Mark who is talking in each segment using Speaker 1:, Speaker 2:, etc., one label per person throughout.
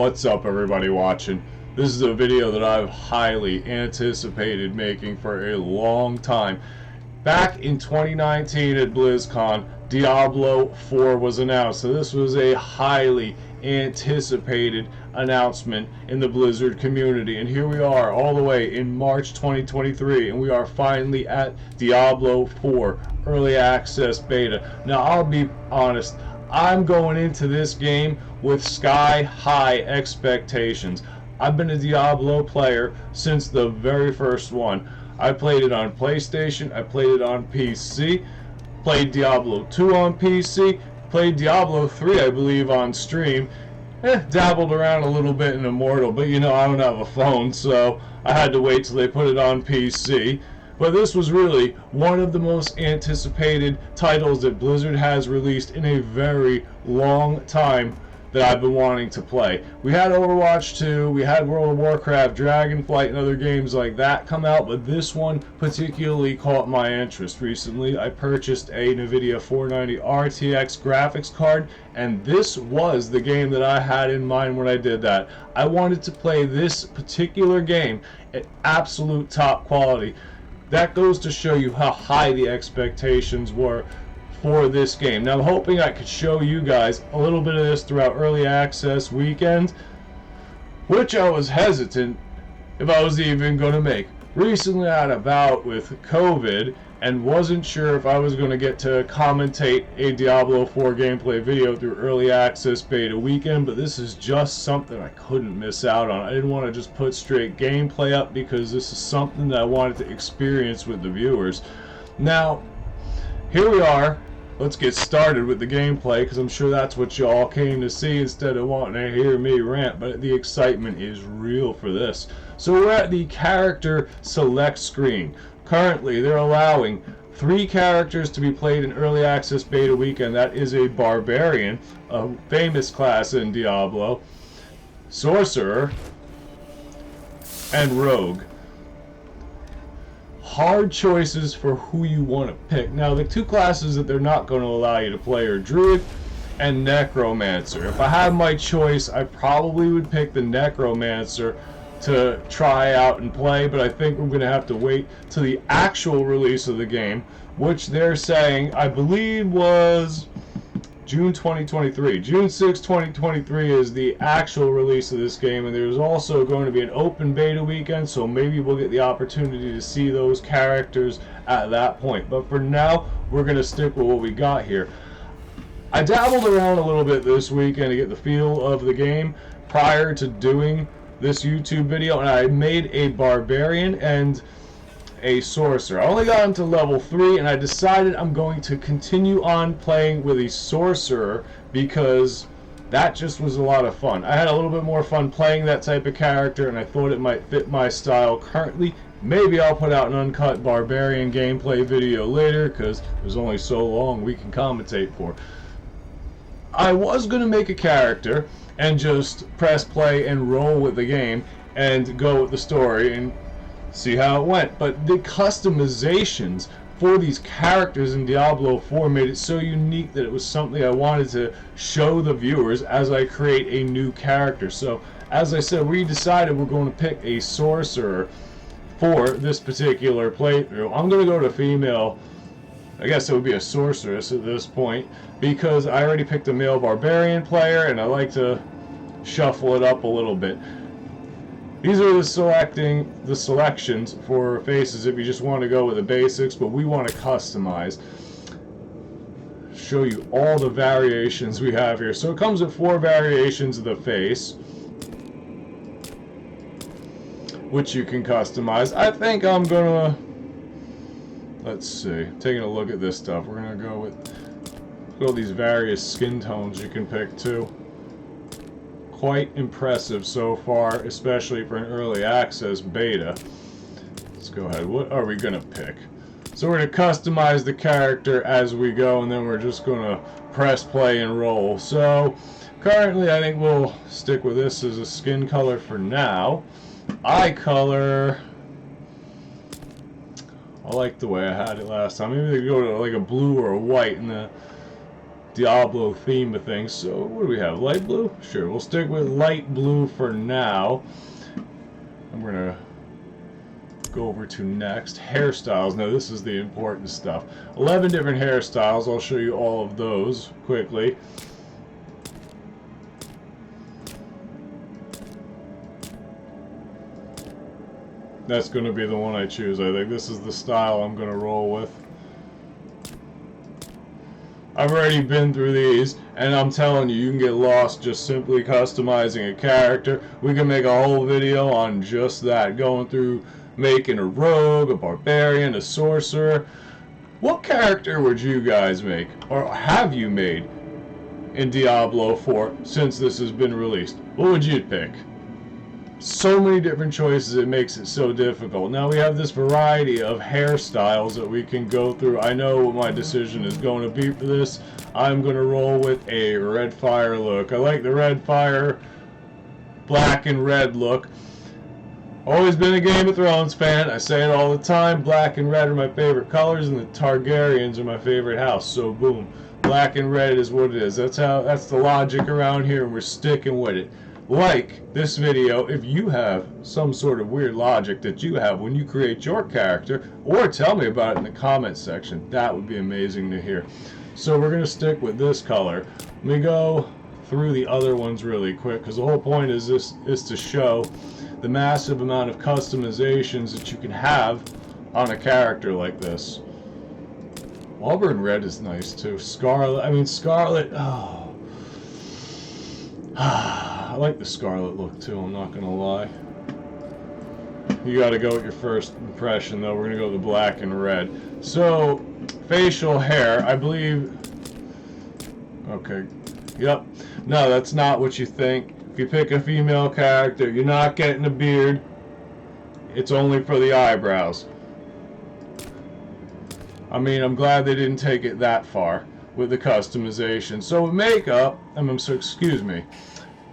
Speaker 1: What's up, everybody watching? This is a video that I've highly anticipated making for a long time. Back in 2019 at BlizzCon, Diablo 4 was announced, so this was a highly anticipated announcement in the Blizzard community, and here we are all the way in March 2023, and we are finally at Diablo 4 Early Access Beta. Now, I'll be honest, I'm going into this game with sky-high expectations. I've been a Diablo player since the very first one. I played it on PlayStation, I played it on PC, played Diablo 2 on PC, played Diablo 3 I believe on stream, dabbled around a little bit in Immortal, but you know, I don't have a phone, so I had to wait till they put it on PC. But this was really one of the most anticipated titles that Blizzard has released in a very long time that I've been wanting to play. We had Overwatch 2, we had World of Warcraft, Dragonflight, and other games like that come out, but this one particularly caught my interest recently. I purchased a NVIDIA 490 RTX graphics card, and this was the game that I had in mind when I did that. I wanted to play this particular game at absolute top quality. That goes to show you how high the expectations were for this game. Now, I'm hoping I could show you guys a little bit of this throughout early access weekend, which I was hesitant if I was even going to make. Recently I had a bout with COVID and wasn't sure if I was going to get to commentate a Diablo 4 gameplay video through early access beta weekend, but this is just something I couldn't miss out on. I didn't want to just put straight gameplay up because this is something that I wanted to experience with the viewers. Now, here we are. Let's get started with the gameplay, because I'm sure that's what y'all came to see instead of wanting to hear me rant, but the excitement is real for this. So we're at the character select screen. Currently, they're allowing 3 characters to be played in early access beta weekend. That is a Barbarian, a famous class in Diablo, Sorcerer, and Rogue. Hard choices for who you want to pick. Now, the 2 classes that they're not going to allow you to play are Druid and Necromancer. If I had my choice, I probably would pick the Necromancer to try out and play, but I think we're going to have to wait till the actual release of the game, which they're saying, I believe, was June 2023. June 6, 2023 is the actual release of this game, and there's also going to be an open beta weekend, so maybe we'll get the opportunity to see those characters at that point. But for now, we're going to stick with what we got here. I dabbled around a little bit this weekend to get the feel of the game prior to doing this YouTube video, and I made a Barbarian and a Sorcerer. I only got into level 3, and I decided I'm going to continue on playing with a Sorcerer because that just was a lot of fun. I had a little bit more fun playing that type of character, and I thought it might fit my style currently. Maybe I'll put out an Uncut Barbarian gameplay video later, because there's only so long we can commentate for. I was going to make a character and just press play and roll with the game and go with the story and see how it went, but the customizations for these characters in Diablo 4 made it so unique that it was something I wanted to show the viewers as I create a new character. So, as I said, we decided we're going to pick a Sorcerer for this particular playthrough. I'm going to go to female. I guess it would be a Sorceress at this point, because I already picked a male Barbarian player, and I like to shuffle it up a little bit. These are the selections for faces if you just want to go with the basics, but we want to customize. Show you all the variations we have here. So it comes with 4 variations of the face, which you can customize. I think I'm gonna, let's see, taking a look at this stuff, we're gonna go with all these various skin tones you can pick too. Quite impressive so far, especially for an early access beta. Let's go ahead. What are we gonna pick? So we're gonna customize the character as we go, and then we're just gonna press play and roll. So currently I think we'll stick with this as a skin color for now. Eye color, I like the way I had it last time. Maybe they go to like a blue or a white, and Diablo theme of things. So what do we have? Light blue? Sure, we'll stick with light blue for now. I'm gonna go over to next. Hairstyles. Now this is the important stuff. 11 different hairstyles. I'll show you all of those quickly. That's going to be the one I choose. I think this is the style I'm going to roll with. I've already been through these, and I'm telling you, you can get lost just simply customizing a character. We can make a whole video on just that, going through making a rogue, a barbarian, a sorcerer. What character would you guys make, or have you made in Diablo 4 since this has been released? What would you pick? So many different choices, it makes it so difficult. Now we have this variety of hairstyles that we can go through. I know what my decision is going to be for this. I'm going to roll with a red fire look. I like the red fire, black and red look. Always been a Game of Thrones fan. I say it all the time. Black and red are my favorite colors, and the Targaryens are my favorite house. So boom, black and red is what it is. That's the logic around here, and we're sticking with it. Like this video if you have some sort of weird logic that you have when you create your character, or tell me about it in the comments section. That would be amazing to hear. So we're going to stick with this color. Let me go through the other ones really quick, because the whole point is to show the massive amount of customizations that you can have on a character like this. Auburn red is nice too. Scarlet, I mean Scarlet, oh. I like the Scarlet look too, I'm not gonna lie. You gotta go with your first impression though. We're gonna go with the black and red. So, facial hair, I believe... Okay, yep. No, that's not what you think. If you pick a female character, you're not getting a beard. It's only for the eyebrows. I mean, I'm glad they didn't take it that far with the customization. So with makeup, excuse me,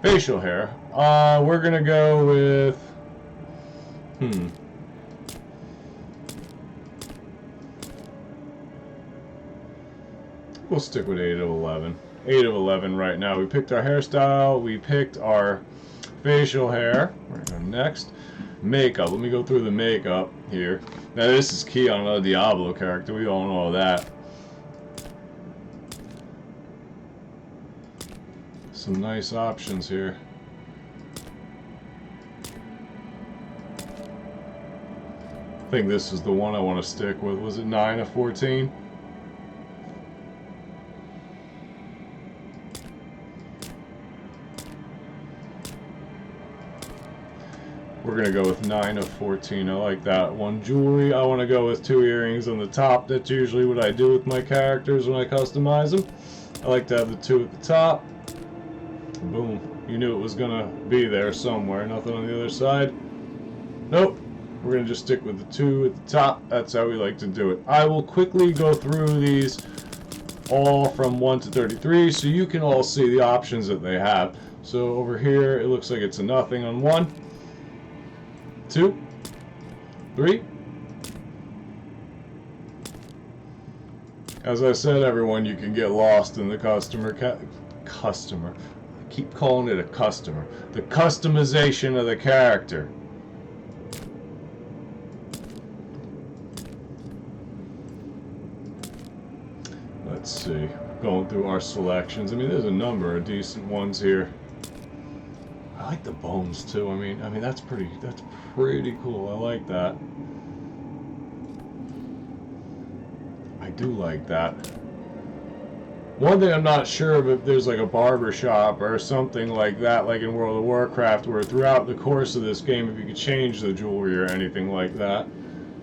Speaker 1: facial hair, we're gonna go with we'll stick with 8 of 11. 8 of 11 right now. We picked our hairstyle, we picked our facial hair. We're gonna go next. Makeup. Let me go through the makeup here. Now this is key on a Diablo character, we all know that. Some nice options here. I think this is the one I want to stick with. Was it 9 of 14? We're going to go with 9 of 14. I like that one. Jewelry, I want to go with 2 earrings on the top. That's usually what I do with my characters when I customize them. I like to have the 2 at the top. Boom. You knew it was going to be there somewhere. Nothing on the other side. Nope. We're going to just stick with the 2 at the top. That's how we like to do it. I will quickly go through these all from 1 to 33 so you can all see the options that they have. So over here, it looks like it's a nothing on 1, 2, 3. As I said, everyone, you can get lost in the customer. I keep calling it a customer. The customization of the character. Let's see. Going through our selections. I mean, there's a number of decent ones here. I like the bones too. I mean that's pretty cool. I like that. I do like that. One thing I'm not sure of, if there's like a barber shop or something like that, like in World of Warcraft, where throughout the course of this game, if you could change the jewelry or anything like that.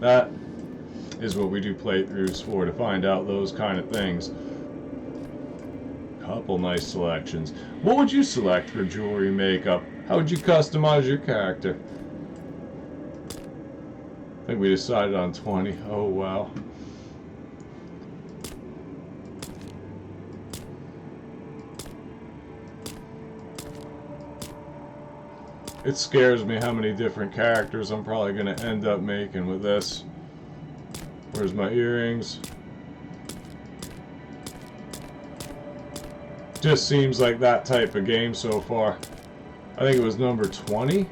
Speaker 1: That is what we do playthroughs for, to find out those kind of things. Couple nice selections. What would you select for jewelry makeup? How would you customize your character? I think we decided on 20. Oh wow. It scares me how many different characters I'm probably going to end up making with this. Where's my earrings? Just seems like that type of game so far. I think it was number 20.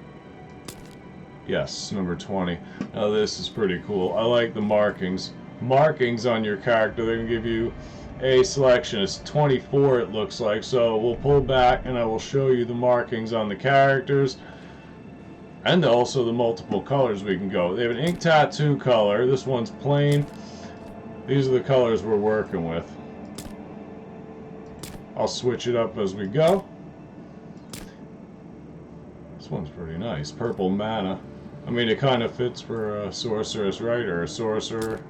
Speaker 1: Yes, number 20. Now this is pretty cool. I like the markings. Markings on your character, they're going to give you a selection. It's 24 it looks like. So we'll pull back and I will show you the markings on the characters. And also the multiple colors we can go. They have an ink tattoo color. This one's plain. These are the colors we're working with. I'll switch it up as we go. This one's pretty nice. Purple mana. I mean, it kind of fits for a sorceress, right? Or a sorcerer.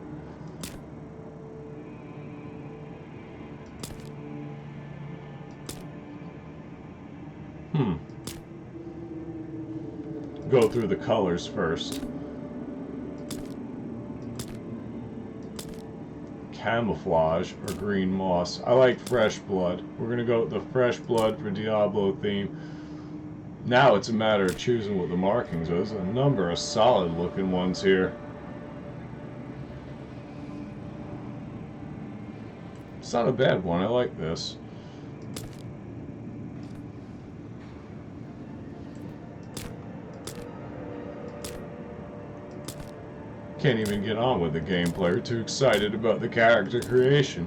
Speaker 1: Go through the colors first. Camouflage or green moss. I like fresh blood. We're gonna go with the fresh blood for Diablo theme. Now it's a matter of choosing what the markings are. There's a number of solid looking ones here. It's not a bad one. I like this. Can't even get on with the gameplay. We're too excited about the character creation.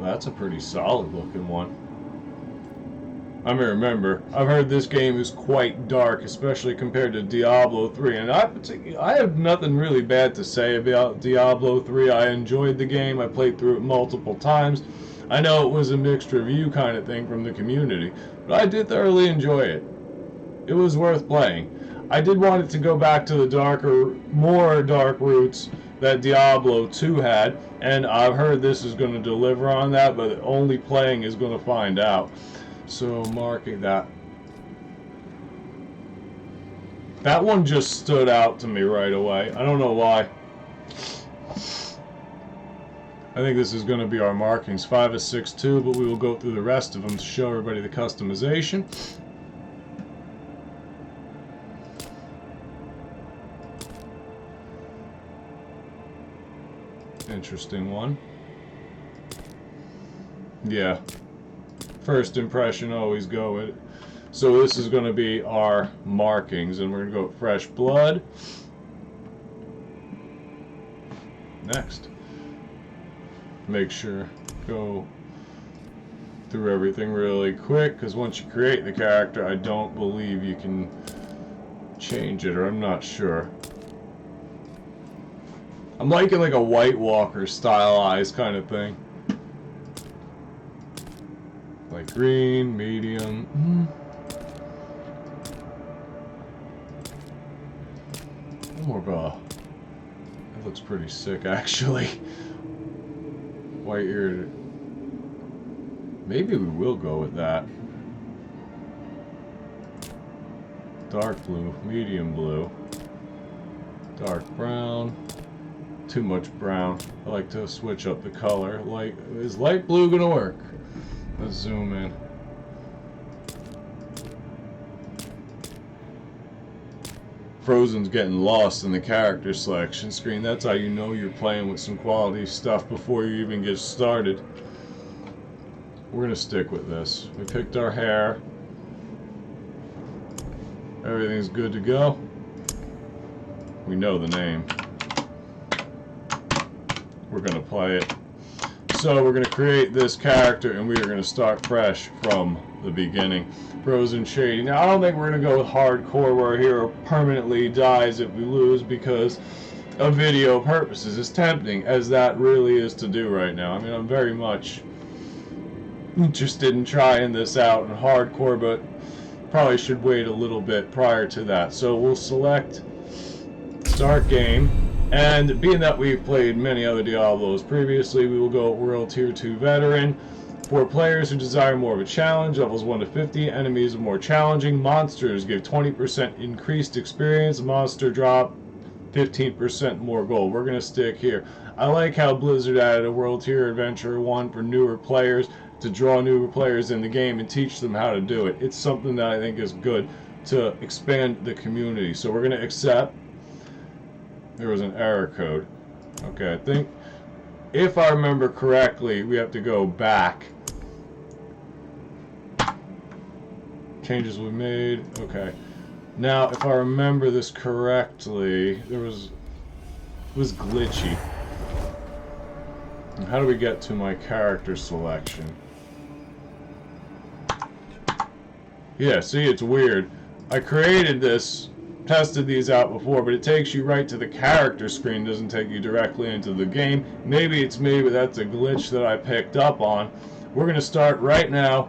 Speaker 1: That's a pretty solid looking one. I mean, remember, I've heard this game is quite dark, especially compared to Diablo 3, and I have nothing really bad to say about Diablo 3. I enjoyed the game. I played through it multiple times. I know it was a mixed review kind of thing from the community, but I did thoroughly enjoy it. It was worth playing. I did want it to go back to the darker, more dark roots that Diablo 2 had, and I've heard this is going to deliver on that, but only playing is going to find out. So marking that. That one just stood out to me right away. I don't know why. I think this is going to be our markings. 5 is 6-2, but we will go through the rest of them to show everybody the customization. Interesting one. Yeah. First impression, always go with it. So this is going to be our markings, and we're going to go with fresh blood. Next. Make sure go through everything really quick, because once you create the character, I don't believe you can change it, or I'm not sure. I'm liking like a White Walker stylized kind of thing. Like green, medium. More of a... That looks pretty sick, actually. White-eared. Maybe we will go with that. Dark blue, medium blue. Dark brown. Too much brown. I like to switch up the color. Is light blue gonna work? Let's zoom in. Frozen's getting lost in the character selection screen. That's how you know you're playing with some quality stuff before you even get started. We're gonna stick with this. We picked our hair. Everything's good to go. We know the name. We're gonna play it. So we're going to create this character, and we are going to start fresh from the beginning. FRoZeNShAdy. Now, I don't think we're going to go with hardcore where our hero permanently dies if we lose, because of video purposes. As tempting as that really is to do right now. I mean, I'm very much interested in trying this out in hardcore, but probably should wait a little bit prior to that. So we'll select Start Game. And being that we've played many other Diablos previously, we will go World Tier 2 Veteran. For players who desire more of a challenge, levels 1 to 50, enemies are more challenging. Monsters give 20% increased experience. Monster drop 15% more gold. We're going to stick here. I like how Blizzard added a World Tier Adventure 1 for newer players to draw newer players in the game and teach them how to do it. It's something that I think is good. to expand the community. So we're going to accept. There was an error code. Okay, I think if I remember correctly, we have to go back. Changes we made. Okay. Now, if I remember this correctly, it was glitchy. And how do we get to my character selection? Yeah, see, it's weird. I created this, tested these out before, but it takes you right to the character screen, doesn't take you directly into the game. Maybe it's me, but that's a glitch that I picked up on. We're going to start right now.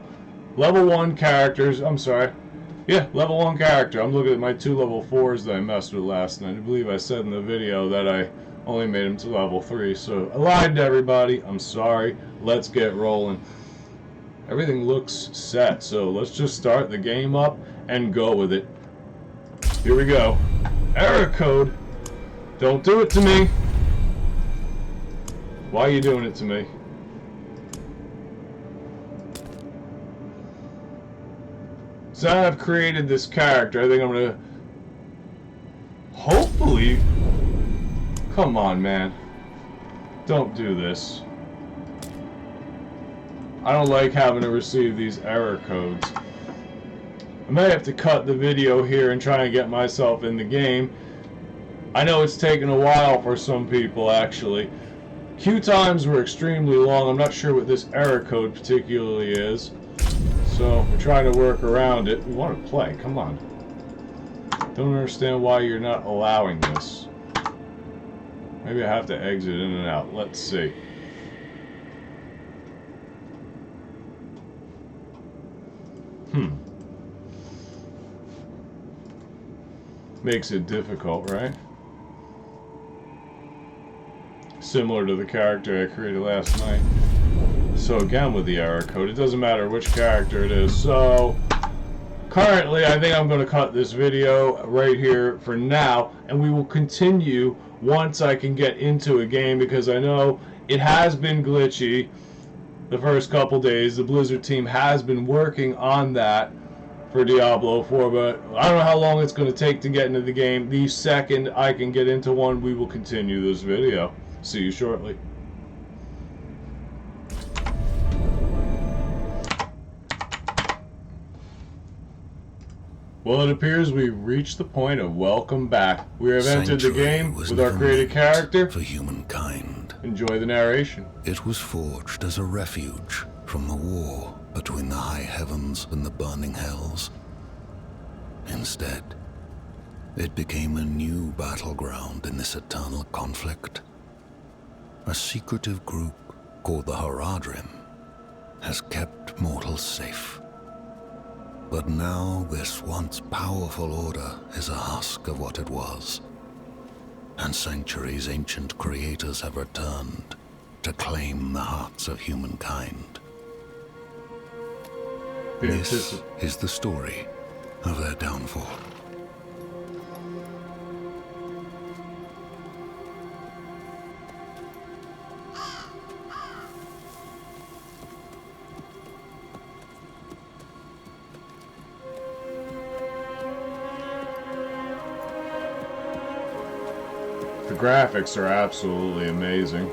Speaker 1: Level 1 characters, I'm sorry. Yeah, level 1 character. I'm looking at my 2 level 4s that I messed with last night. I believe I said in the video that I only made them to level 3, so I lied to everybody. I'm sorry. Let's get rolling. Everything looks set, so let's just start the game up and go with it. Here we go. Error code. Don't do it to me. Why are you doing it to me? So I've created this character. I think I'm gonna hopefully. Come on, man. Don't do this. I don't like having to receive these error codes. I may have to cut the video here and try and get myself in the game. I know it's taken a while for some people, actually. Queue times were extremely long. I'm not sure what this error code particularly is. So we're trying to work around it. We want to play. Come on. Don't understand why you're not allowing this. Maybe I have to exit in and out. Let's see. Makes it difficult, right? Similar to the character I created last night. So again with the error code, it doesn't matter which character it is. So currently I think I'm going to cut this video right here for now, and we will continue once I can get into a game, because I know it has been glitchy the first couple days. The Blizzard team has been working on that for Diablo 4, but I don't know how long it's going to take to get into the game. The second I can get into one, we will continue this video. See you shortly. Well, it appears we've reached the point of welcome back. We have entered the game with our created character.
Speaker 2: For humankind.
Speaker 1: Enjoy the narration.
Speaker 2: It was forged as a refuge from the war between the high heavens and the burning hells. Instead, it became a new battleground in this eternal conflict. A secretive group called the Haradrim has kept mortals safe. But now this once powerful order is a husk of what it was, and Sanctuary's ancient creators have returned to claim the hearts of humankind. This is the story of their downfall.
Speaker 1: The graphics are absolutely amazing.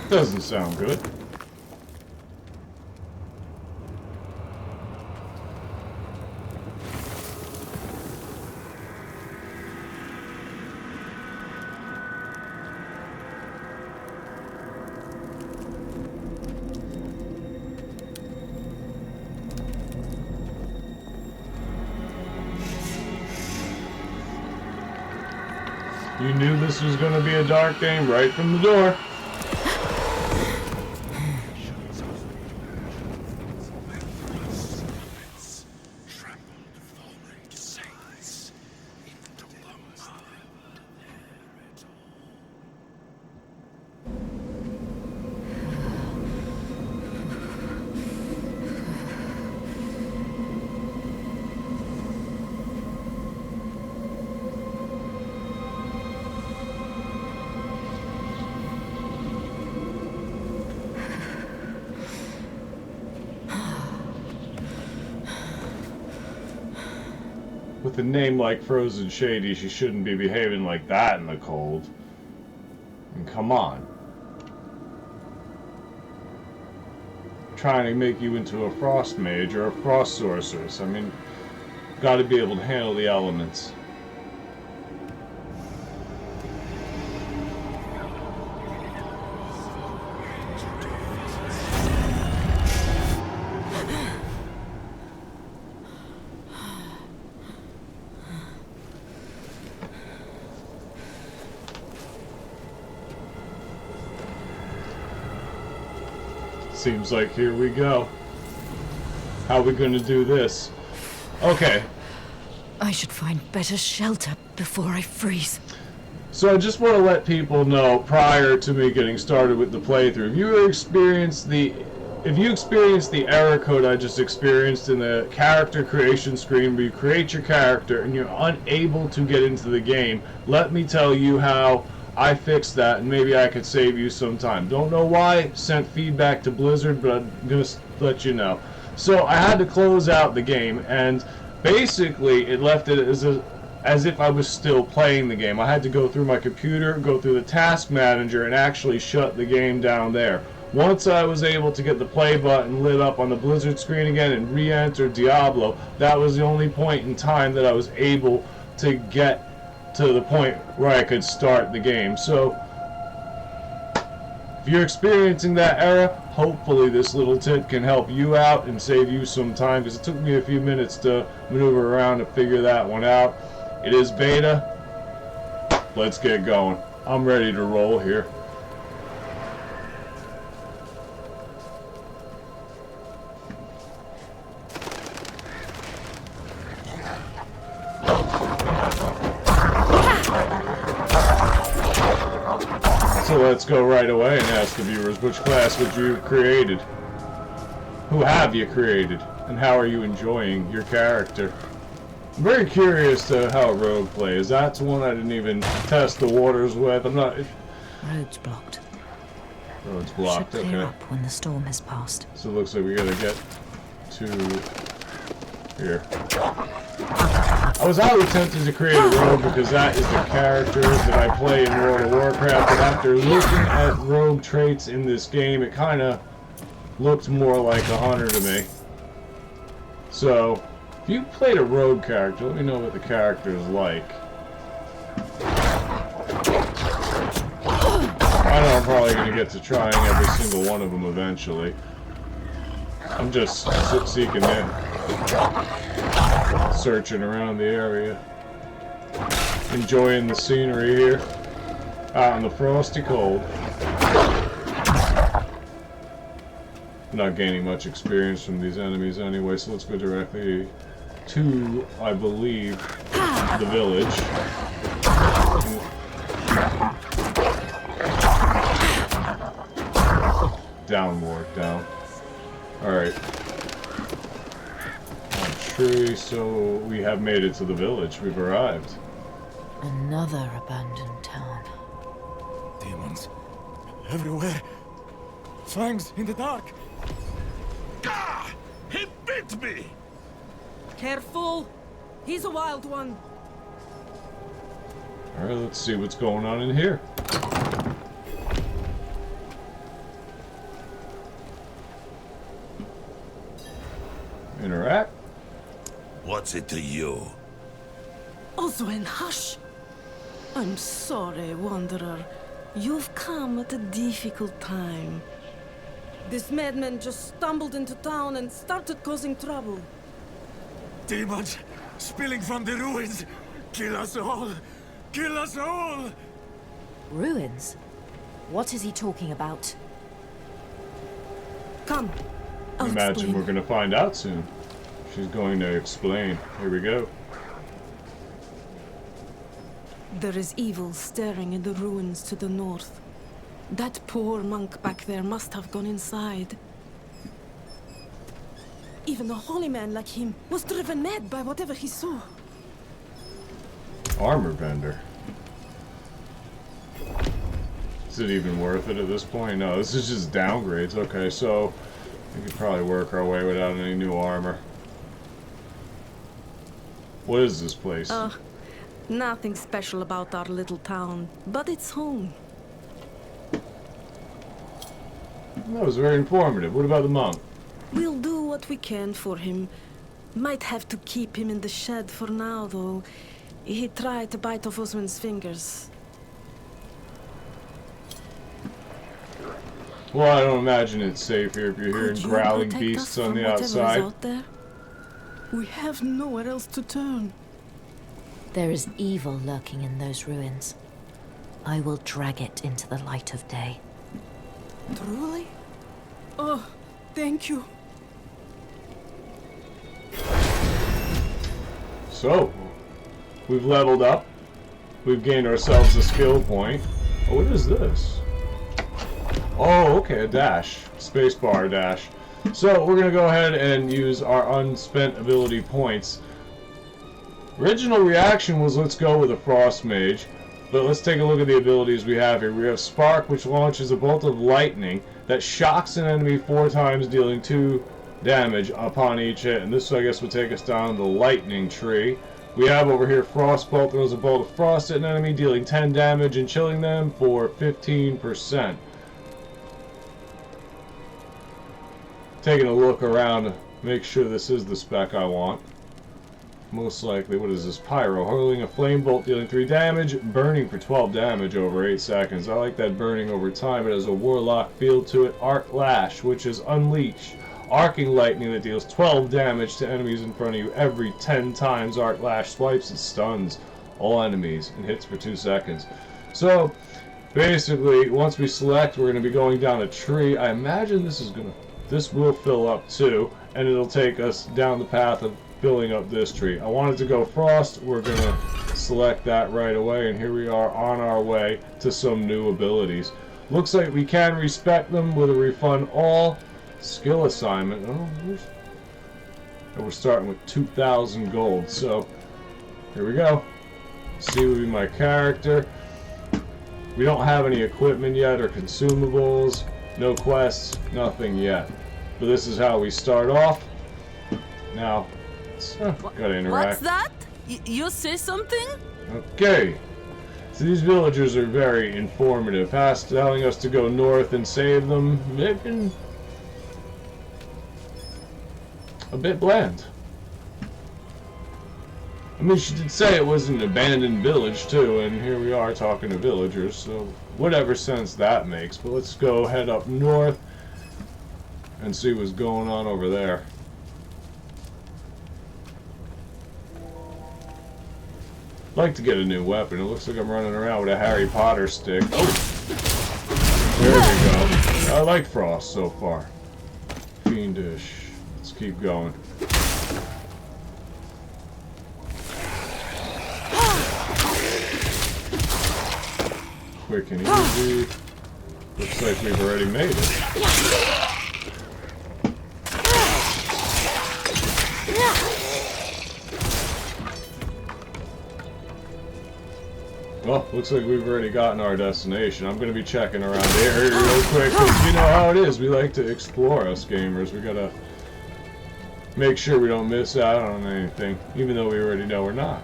Speaker 1: Doesn't sound good. You knew this was going to be a dark game right from the door. With a name like FRoZeNShAdy, she shouldn't be behaving like that in the cold. And come on. Trying to make you into a frost mage or a frost sorceress. I mean, gotta be able to handle the elements. Seems like here we go. How are we going to do this? Okay.
Speaker 3: I should find better shelter before I freeze.
Speaker 1: So I just want to let people know, prior to me getting started with the playthrough, if you experience the error code I just experienced in the character creation screen where you create your character and you're unable to get into the game, let me tell you how I fixed that, and maybe I could save you some time. Don't know why, sent feedback to Blizzard, but I'm going to let you know. So I had to close out the game, and basically it left it as if I was still playing the game. I had to go through my computer, go through the task manager, and actually shut the game down there. Once I was able to get the play button lit up on the Blizzard screen again and re-enter Diablo, that was the only point in time that I was able to get to the point where I could start the game. So if you're experiencing that error, hopefully this little tip can help you out and save you some time, because it took me a few minutes to maneuver around to figure that one out. It is beta. Let's get going. I'm ready to roll here. So let's go right away and ask the viewers, which class would you have created? Who have you created? And how are you enjoying your character? I'm very curious to how a rogue plays. That's one I didn't even test the waters with. I'm not...
Speaker 3: Road's blocked.
Speaker 1: Road's blocked,
Speaker 3: Should clear
Speaker 1: okay.
Speaker 3: up when the storm has passed.
Speaker 1: So it looks like we gotta get to here. I was highly tempted to create a rogue because that is the character that I play in World of Warcraft, but after looking at rogue traits in this game, it kind of looked more like a hunter to me. So, if you played a rogue character, let me know what the character is like. I know I'm probably going to get to trying every single one of them eventually. I'm just seeking it. Searching around the area. Enjoying the scenery here. Out in the frosty cold. Not gaining much experience from these enemies anyway, so let's go directly to, I believe, the village. Down, Ward, down. Alright. Tree, so we have made it to the village. We've arrived.
Speaker 3: Another abandoned town.
Speaker 4: Demons everywhere. Fangs in the dark.
Speaker 5: Ah! He bit me!
Speaker 6: Careful! He's a wild one.
Speaker 1: Alright, let's see what's going on in here. Interact.
Speaker 5: What's it to you?
Speaker 6: Oswen, hush! I'm sorry, Wanderer. You've come at a difficult time. This madman just stumbled into town and started causing trouble.
Speaker 4: Demons spilling from the ruins. Kill us all. kill us all!
Speaker 3: Ruins? What is he talking about?
Speaker 6: Come, I'll
Speaker 1: Imagine
Speaker 6: explain.
Speaker 1: we're gonna find out soon. She's going to explain. Here we go.
Speaker 6: There is evil staring in the ruins to the north. That poor monk back there must have gone inside. Even a holy man like him was driven mad by whatever he saw.
Speaker 1: Armor vendor. Is it even worth it at this point? No, this is just downgrades. Okay, so we could probably work our way without any new armor. What is this place?
Speaker 6: Nothing special about our little town, but it's home.
Speaker 1: That was very informative. What about the monk?
Speaker 6: We'll do what we can for him. Might have to keep him in the shed for now, though. He tried to bite off Osman's fingers.
Speaker 1: Well, I don't imagine it's safe here if you're hearing
Speaker 6: Could you
Speaker 1: growling
Speaker 6: protect
Speaker 1: beasts
Speaker 6: us
Speaker 1: on
Speaker 6: from
Speaker 1: the
Speaker 6: whatever is
Speaker 1: outside.
Speaker 6: out there? We have nowhere else to turn.
Speaker 3: There is evil lurking in those ruins. I will drag it into the light of day.
Speaker 6: Truly? Oh, thank you.
Speaker 1: So, we've leveled up. We've gained ourselves a skill point. Oh, what is this? Oh, okay, a dash. Spacebar dash. So, we're going to go ahead and use our unspent ability points. Original reaction was let's go with a Frost Mage. But let's take a look at the abilities we have here. We have Spark, which launches a bolt of lightning that shocks an enemy 4 times, dealing 2 damage upon each hit. And this, I guess, would take us down the lightning tree. We have over here Frostbolt, throws a bolt of frost at an enemy, dealing 10 damage and chilling them for 15%. Taking a look around to make sure this is the spec I want. Most likely, what is this? Pyro, hurling a flame bolt, dealing 3 damage, burning for 12 damage over 8 seconds. I like that burning over time. It has a warlock feel to it. Arc Lash, which is Unleash. Arcing lightning that deals 12 damage to enemies in front of you every 10 times Arc Lash swipes. It stuns all enemies and hits for 2 seconds. So, basically, once we select, we're going to be going down a tree. I imagine this will fill up too, and it'll take us down the path of filling up this tree. I wanted to go frost. We're gonna select that right away, and here we are on our way to some new abilities. Looks like we can respect them with a refund all skill assignment. Oh, we're starting with 2,000 gold. So here we go. C would be my character. We don't have any equipment yet or consumables. No quests. Nothing yet. But this is how we start off. Now. Gotta interact.
Speaker 6: What's that? You say something?
Speaker 1: Okay. So these villagers are very informative. Past telling us to go north and save them, they've been a bit bland. I mean, she did say it was an abandoned village too, and here we are talking to villagers, so whatever sense that makes. But let's go head up north and see what's going on over there. I'd like to get a new weapon. It looks like I'm running around with a Harry Potter stick. Oh! There we go. I like Frost so far. Fiendish. Let's keep going. Quick and easy. Looks like we've already made it. Well, looks like we've already gotten our destination. I'm going to be checking around the area real quick, because you know how it is. We like to explore, us gamers. We got to make sure we don't miss out on anything, even though we already know we're not.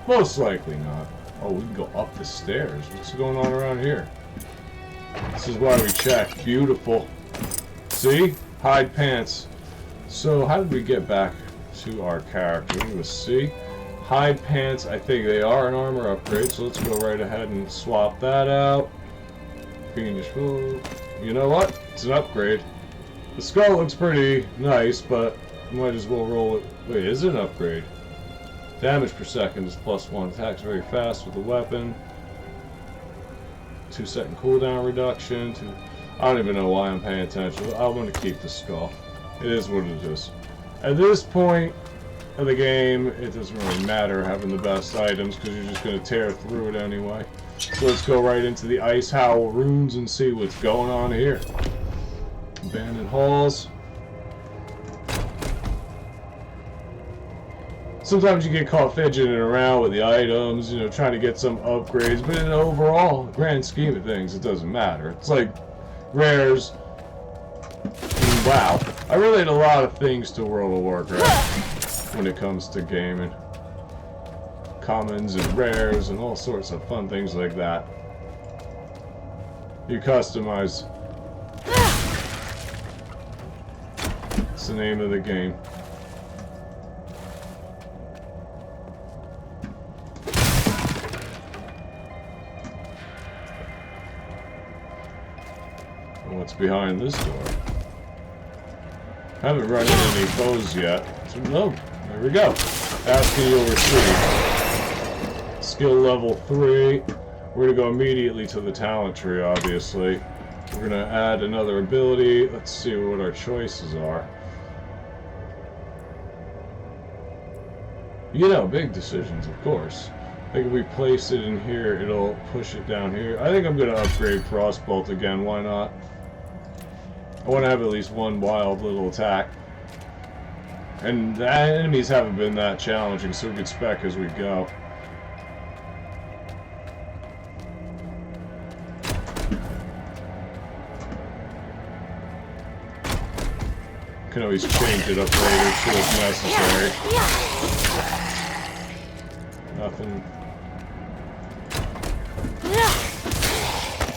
Speaker 1: Most likely not. Oh, we can go up the stairs. What's going on around here? This is why we check. Beautiful. See? Hide pants. So, how did we get back to our character? It was C. Hide pants, I think they are an armor upgrade, so let's go right ahead and swap that out. Fiendish food. You know what? It's an upgrade. The skull looks pretty nice, but might as well roll it. Wait, is it an upgrade? Damage per second is +1. Attacks very fast with the weapon. 2-second cooldown reduction. I don't even know why I'm paying attention. I want to keep the skull. It is what it is. At this point of the game, it doesn't really matter having the best items because you're just going to tear through it anyway. So let's go right into the Ice Howl runes and see what's going on here. Abandoned halls. Sometimes you get caught fidgeting around with the items, you know, trying to get some upgrades, but in the overall grand scheme of things, it doesn't matter. It's like rares. And wow, I relate a lot of things to World of Warcraft when it comes to gaming. Commons and rares and all sorts of fun things like that. You customize. It's the name of the game. What's behind this door? Haven't run into any foes yet. So, no, there we go. Asking you'll receive. Skill level 3. We're gonna go immediately to the talent tree, obviously. We're gonna add another ability. Let's see what our choices are. You know, big decisions, of course. I think if we place it in here, it'll push it down here. I think I'm gonna upgrade Frostbolt again. Why not? I want to have at least one wild little attack. And the enemies haven't been that challenging, so we can spec as we go. Can always change it up later too if necessary. Nothing.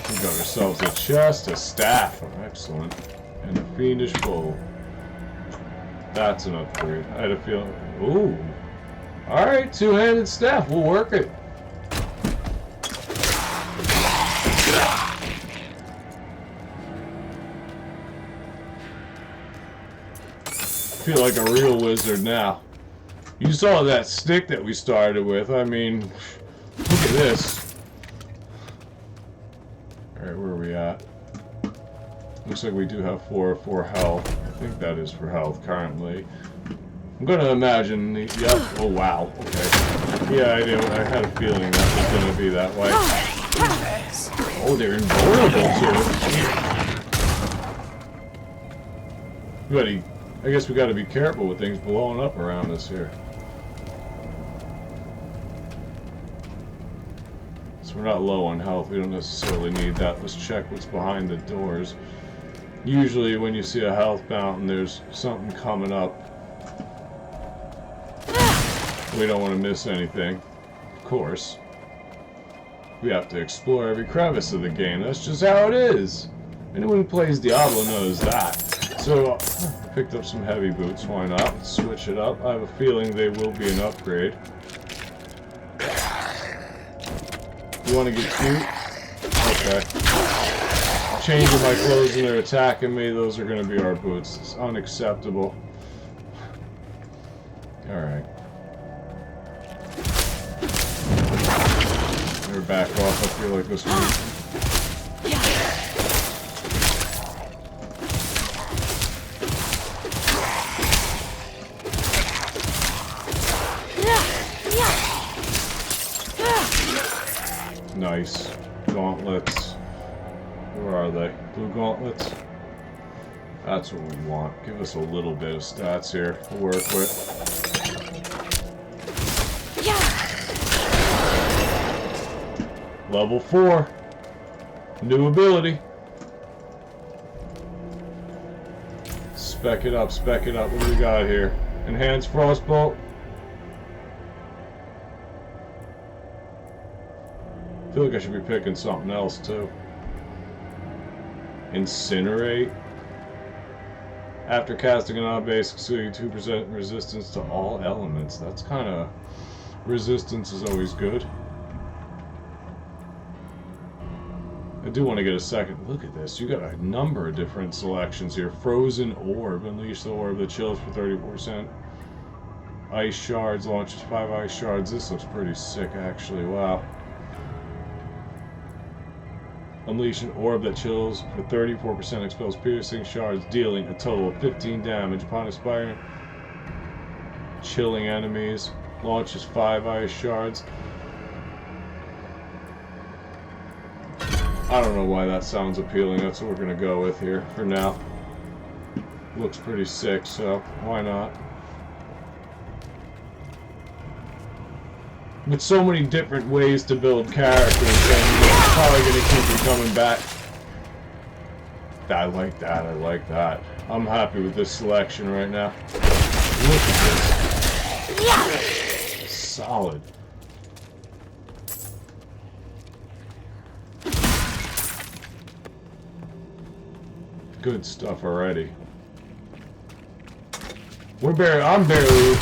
Speaker 1: We got ourselves a chest, a staff. Excellent. And a fiendish bow. That's an upgrade. I had a feeling. Ooh. Alright, two-handed staff. We'll work it. I feel like a real wizard now. You saw that stick that we started with. I mean, look at this. Alright, where are we at? Looks like we do have 4 for health. I think that is for health currently. I'm gonna imagine the, yep. Oh wow. Okay. Yeah, I had a feeling that was gonna be that way. Oh, they're invulnerable to it. I guess we gotta be careful with things blowing up around us here. So we're not low on health. We don't necessarily need that. Let's check what's behind the doors. Usually when you see a health mountain, there's something coming up. We don't want to miss anything, of course. We have to explore every crevice of the game. That's just how it is. Anyone who plays Diablo knows that. So, I picked up some heavy boots. Why not? Let's switch it up. I have a feeling they will be an upgrade. You want to get cute? Okay. Changing my clothes and they're attacking me. Those are going to be our boots. It's unacceptable. Alright. They're back off. I feel like this one. Nice. Gauntlets. Where are they? Blue gauntlets? That's what we want. Give us a little bit of stats here to work with. Level 4. New ability. Spec it up, spec it up. What do we got here? Enhanced Frostbolt. I feel like I should be picking something else too. Incinerate. After casting an object, exceeding 2% resistance to all elements. That's kind of... resistance is always good. I do want to get a second look at this. You got a number of different selections here. Frozen Orb. Unleash the orb that chills for 30%. ice shards, launches 5 ice shards. This looks pretty sick, actually. Wow. Unleash an orb that chills for 34%, expels piercing shards, dealing a total of 15 damage upon expiring. Chilling enemies. Launches 5 ice shards. I don't know why that sounds appealing. That's what we're going to go with here for now. Looks pretty sick, so why not? With so many different ways to build characters, and it's probably going to keep me coming back. I like that, I like that. I'm happy with this selection right now. Look at this. Solid. Good stuff already. I'm barely...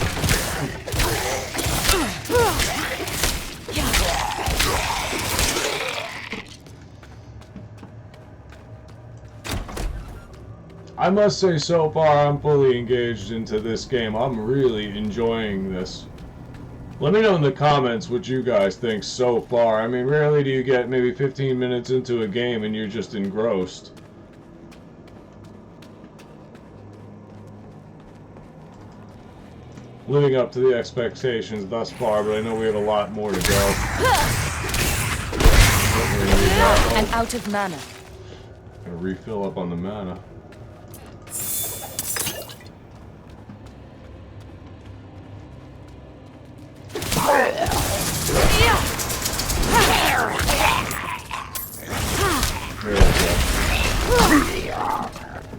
Speaker 1: I must say, so far, I'm fully engaged into this game. I'm really enjoying this. Let me know in the comments what you guys think so far. I mean, rarely do you get maybe 15 minutes into a game and you're just engrossed. Living up to the expectations thus far, but I know we have a lot more to go.
Speaker 3: I'm out of mana.
Speaker 1: Gotta refill up on the mana.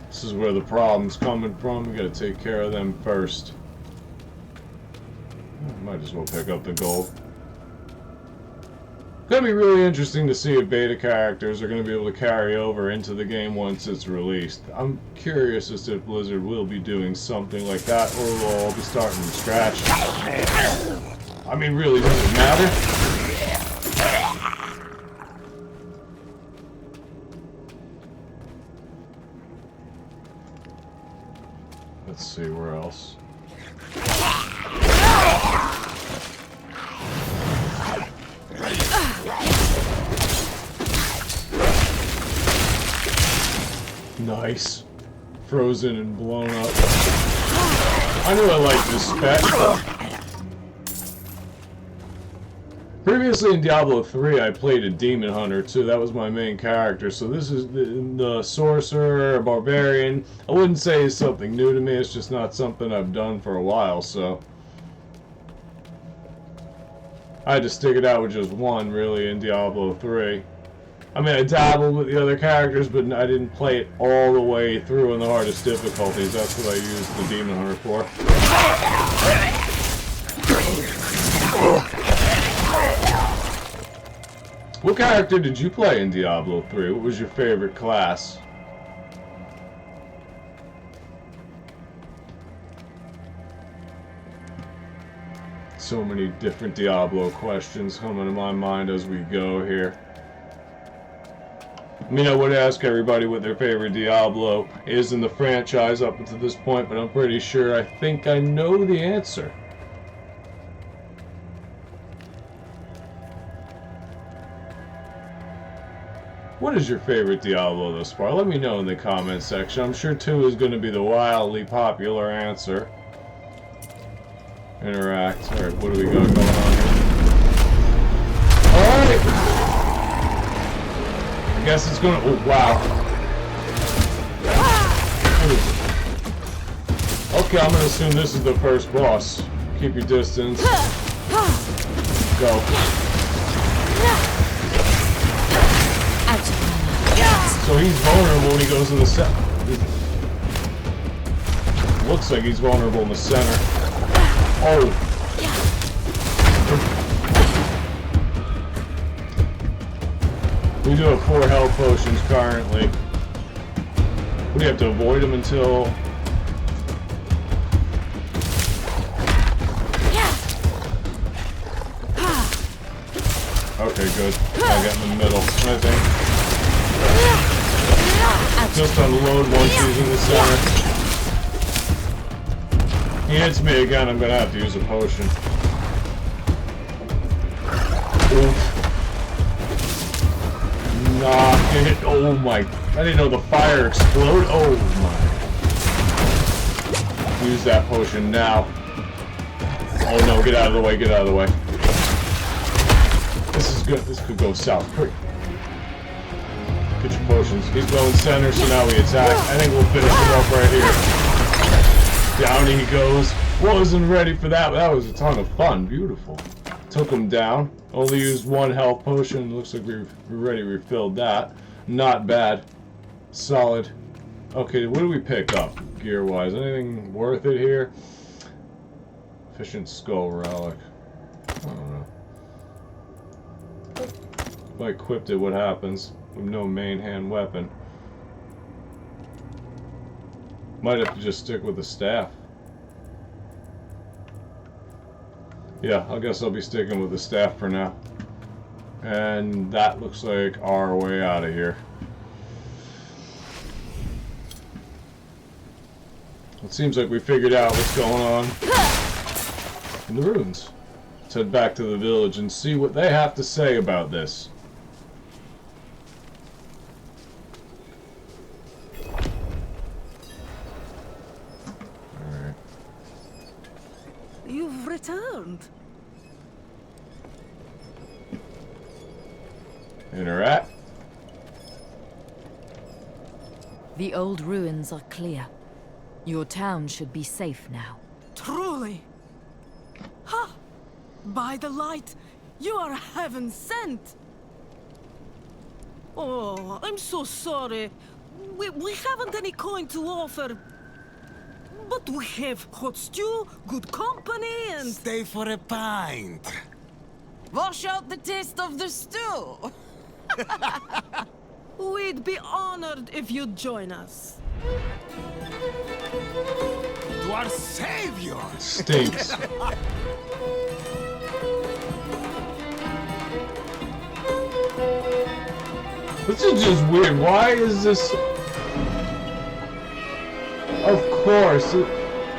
Speaker 1: This is where the problem's coming from. We gotta take care of them first. Might as well pick up the gold. Gonna be really interesting to see if beta characters are gonna be able to carry over into the game once it's released. I'm curious as to if Blizzard will be doing something like that, or will all be starting from scratch. I mean, really, does it matter? Let's see, where else? Nice. Frozen and blown up. I knew I liked this spec. Previously in Diablo 3, I played a Demon Hunter too. That was my main character. So this is the Sorcerer, Barbarian. I wouldn't say it's something new to me. It's just not something I've done for a while, so I had to stick it out with just one, really, in Diablo 3. I mean, I dabbled with the other characters, but I didn't play it all the way through in the hardest difficulties. That's what I used the Demon Hunter for. What character did you play in Diablo 3? What was your favorite class? So many different Diablo questions coming to my mind as we go here. I mean, I would ask everybody what their favorite Diablo is in the franchise up until this point, but I'm pretty sure I think I know the answer. What is your favorite Diablo thus far? Let me know in the comment section. I'm sure 2 is going to be the wildly popular answer. Interact. Alright, what do we got going on here? Alright! I guess it's gonna. Oh, wow. Okay, I'm gonna assume this is the first boss. Keep your distance. Go. So he's vulnerable when he goes in the center. Looks like he's vulnerable in the center. Oh. We do have 4 health potions currently. We have to avoid them until... Okay, good. I got in the middle, I think. Just unload once he's in the center. He hits me again, I'm gonna have to use a potion. Oof. Knock it. Oh my. I didn't know the fire explode. Oh my. Use that potion now. Oh no, get out of the way, get out of the way. This is good. This could go south quick. Get your potions. He's going center, so now we attack. I think we'll finish him up right here. Down he goes. Wasn't ready for that, but that was a ton of fun. Beautiful. Took him down. Only used one health potion. Looks like we already refilled that. Not bad. Solid. Okay, what do we pick up gear-wise? Anything worth it here? Efficient skull relic. I don't know. If I equipped it, what happens? With no main hand weapon. Might have to just stick with the staff. Yeah, I guess I'll be sticking with the staff for now. And that looks like our way out of here. It seems like we figured out what's going on in the ruins. Let's head back to the village and see what they have to say about this. Alright.
Speaker 6: You've returned.
Speaker 1: Interact.
Speaker 3: The old ruins are clear. Your town should be safe now.
Speaker 6: Truly. Ha! By the light, you are heaven sent. Oh, I'm so sorry. We haven't any coin to offer. But we have hot stew, good company, and...
Speaker 5: Stay for a pint.
Speaker 7: Wash out the taste of the stew.
Speaker 6: We'd be honored if you'd join us.
Speaker 5: To our savior.
Speaker 1: Stinks. This is just weird. Why is this... Of course.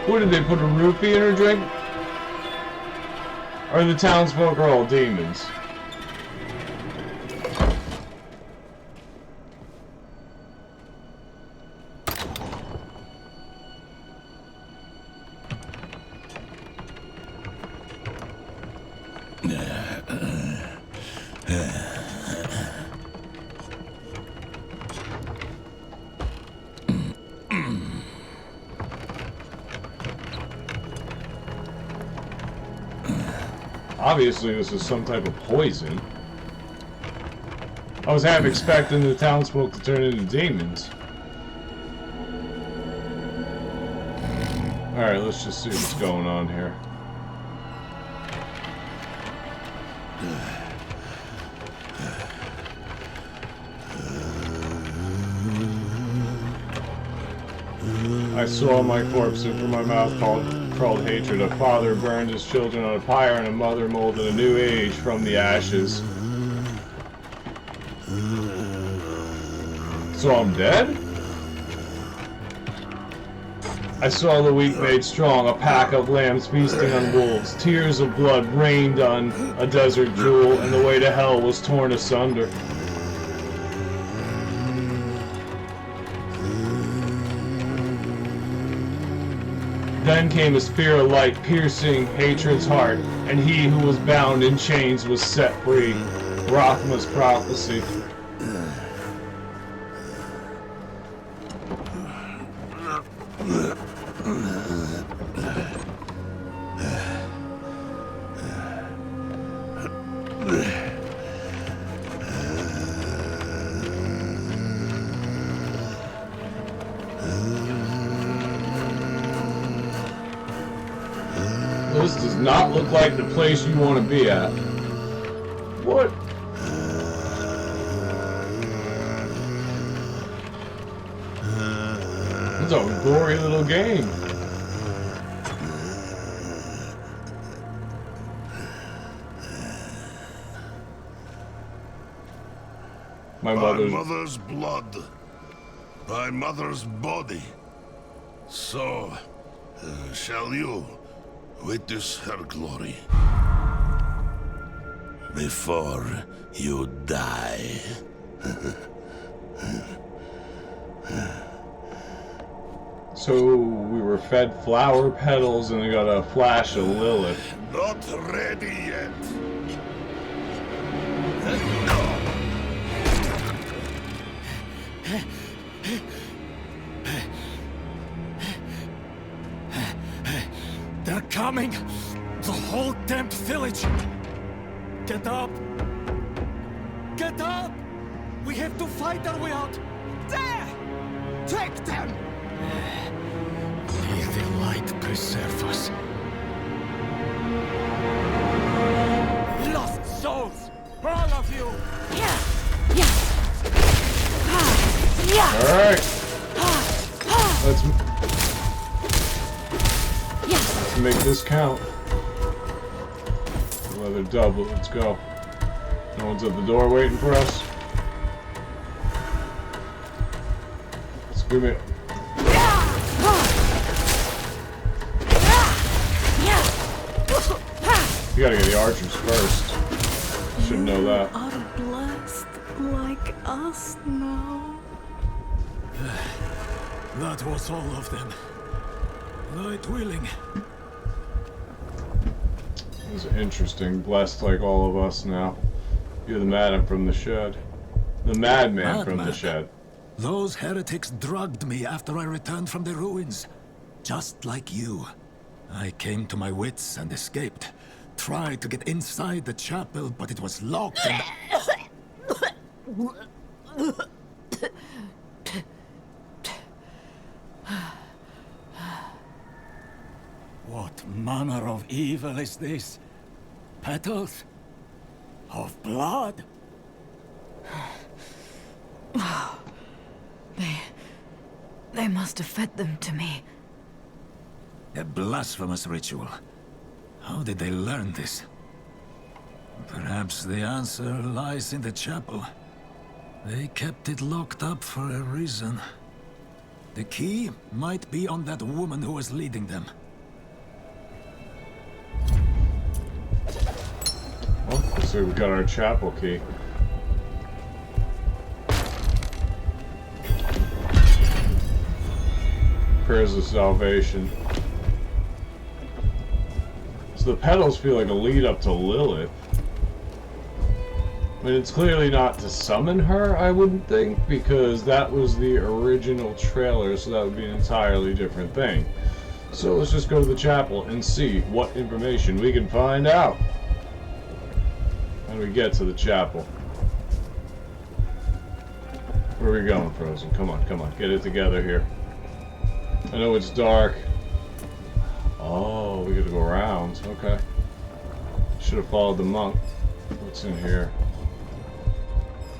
Speaker 1: What did they put, a roofie in her drink? Or the townsfolk are all demons? Obviously, this is some type of poison. I was half expecting the townsfolk to turn into demons. Alright, let's just see what's going on here. I saw my corpse, and from my mouth crawled hatred. A father burned his children on a pyre, and a mother molded a new age from the ashes. So I'm dead? I saw the weak made strong, a pack of lambs feasting on wolves. Tears of blood rained on a desert jewel, and the way to hell was torn asunder. Then came a spear of light, piercing hatred's heart, and he who was bound in chains was set free. Rathma's prophecy. This does not look like the place you want to be at. What? It's a gory little game. My
Speaker 5: mother's blood. My mother's body. So, Shall you witness her glory before you die?
Speaker 1: So we were fed flower petals and we got a flash of Lilith.
Speaker 5: Not ready yet.
Speaker 4: They're coming! The whole damned village! Get up! Get up! We have to fight our way out! There! Take them! May the light preserve us. Lost souls! All of you!
Speaker 1: Alright! Let's make this count. Another double, let's go. No one's at the door waiting for us. Screw me. You gotta get the archers first. Should know that.
Speaker 6: Are blessed like us now.
Speaker 4: That was all of them. Right willing.
Speaker 1: This is interesting. Blessed like all of us now. You're the madman from the shed. The madman from the shed.
Speaker 4: Those heretics drugged me after I returned from the ruins. Just like you. I came to my wits and escaped. Tried to get inside the chapel, but it was locked and... What manner of evil is this? Petals? Of blood?
Speaker 3: They must have fed them to me.
Speaker 4: A blasphemous ritual. How did they learn this? Perhaps the answer lies in the chapel. They kept it locked up for a reason. The key might be on that woman who was leading them.
Speaker 1: Well, so we got our chapel key. Prayers of salvation. So the petals feel like a lead up to Lilith. I mean, it's clearly not to summon her, I wouldn't think, because that was the original trailer, so that would be an entirely different thing. So let's just go to the chapel and see what information we can find out. How do we get to the chapel? Where are we going, Frozen? Come on, come on, get it together here. I know it's dark. Oh, we gotta go around. Okay. Should have followed the monk. What's in here?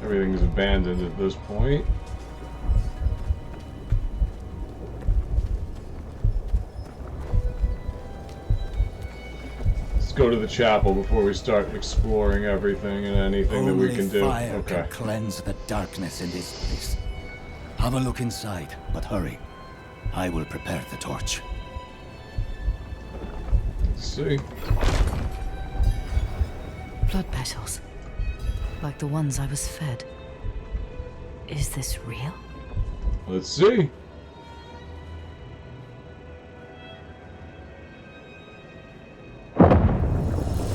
Speaker 1: Everything's abandoned at this point. Let's go to the chapel before we start exploring everything and anything that we can do.
Speaker 4: Fire
Speaker 1: Okay.
Speaker 4: can cleanse the darkness in this place. Have a look inside, but hurry. I will prepare the torch.
Speaker 1: Let's see.
Speaker 3: Blood petals. Like the ones I was fed. Is this real?
Speaker 1: Let's see.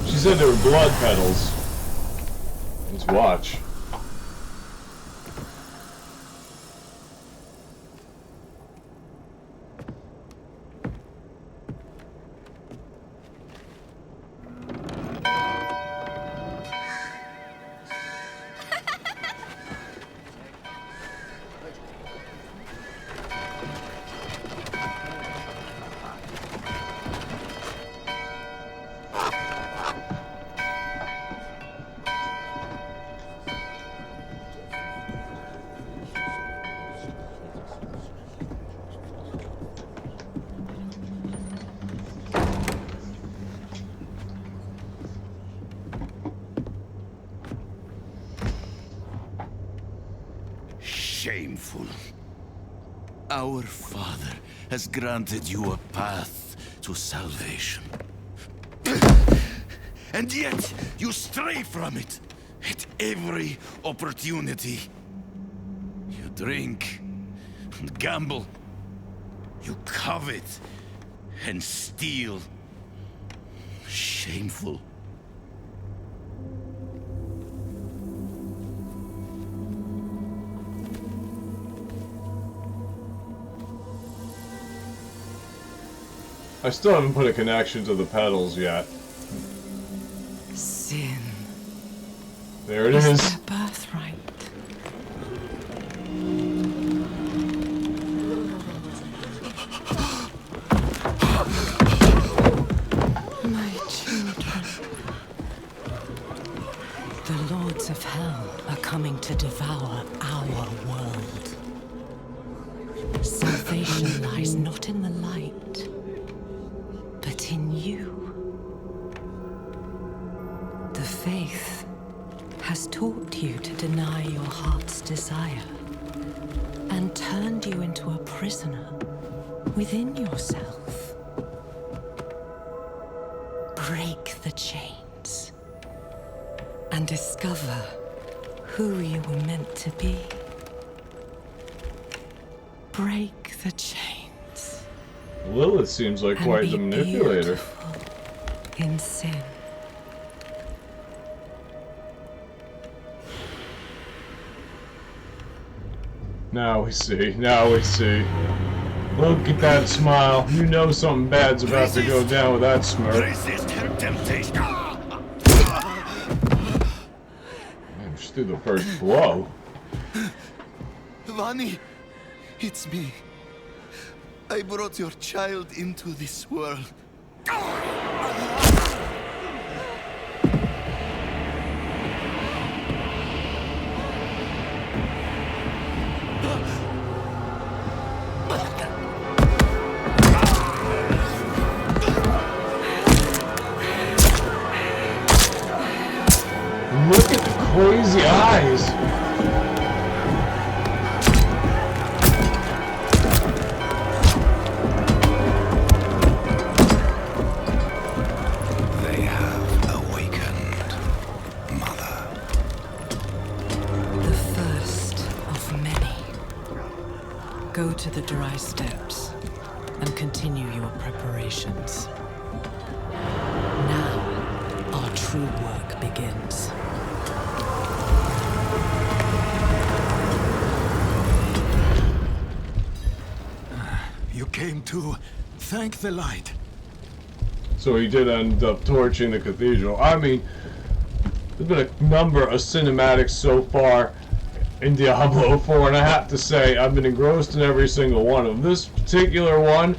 Speaker 1: She said there were blood petals. Let's watch.
Speaker 5: Shameful. Our Father has granted you a path to salvation. And yet, you stray from it at every opportunity. You drink and gamble. You covet and steal. Shameful.
Speaker 1: I still haven't put a connection to the pedals yet.
Speaker 6: Sin
Speaker 1: There it
Speaker 6: is
Speaker 1: is.
Speaker 6: their birthright. My children. The lords of hell are coming to devour our world. Salvation lies not in the light, but in you. The faith has taught you to deny your heart's desire and turned you into a prisoner within yourself. Break the chains and discover who you were meant to be. Break the chains.
Speaker 1: Lilith seems like
Speaker 6: And
Speaker 1: quite
Speaker 6: be
Speaker 1: the manipulator.
Speaker 6: beautiful in sin.
Speaker 1: Now we see. Now we see. Look at that smile. You know something bad's about to go down with that smirk.
Speaker 5: Resist her temptation.
Speaker 1: Man, she threw the first blow.
Speaker 5: Vani, it's me. I brought your child into this world.
Speaker 1: Look at the crazy eyes.
Speaker 2: They have awakened, Mother.
Speaker 6: The first of many. Go to the dry steps and continue your preparations. Now, our true work begins.
Speaker 4: You came to thank the light.
Speaker 1: So he did end up torching the cathedral. I mean, there's been a number of cinematics so far in Diablo 4, and I have to say, I've been engrossed in every single one of them. This particular one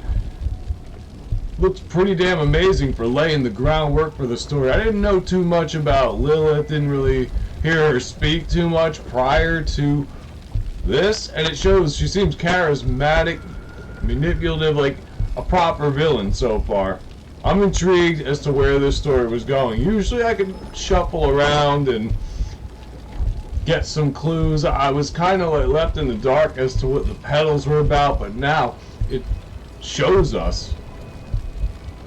Speaker 1: looks pretty damn amazing for laying the groundwork for the story. I didn't know too much about Lilith, didn't really hear her speak too much prior to this, and it shows she seems charismatic, manipulative, like a proper villain so far. I'm intrigued as to where this story was going. Usually I could shuffle around and get some clues. I was kind of like left in the dark as to what the pedals were about, but now it shows us.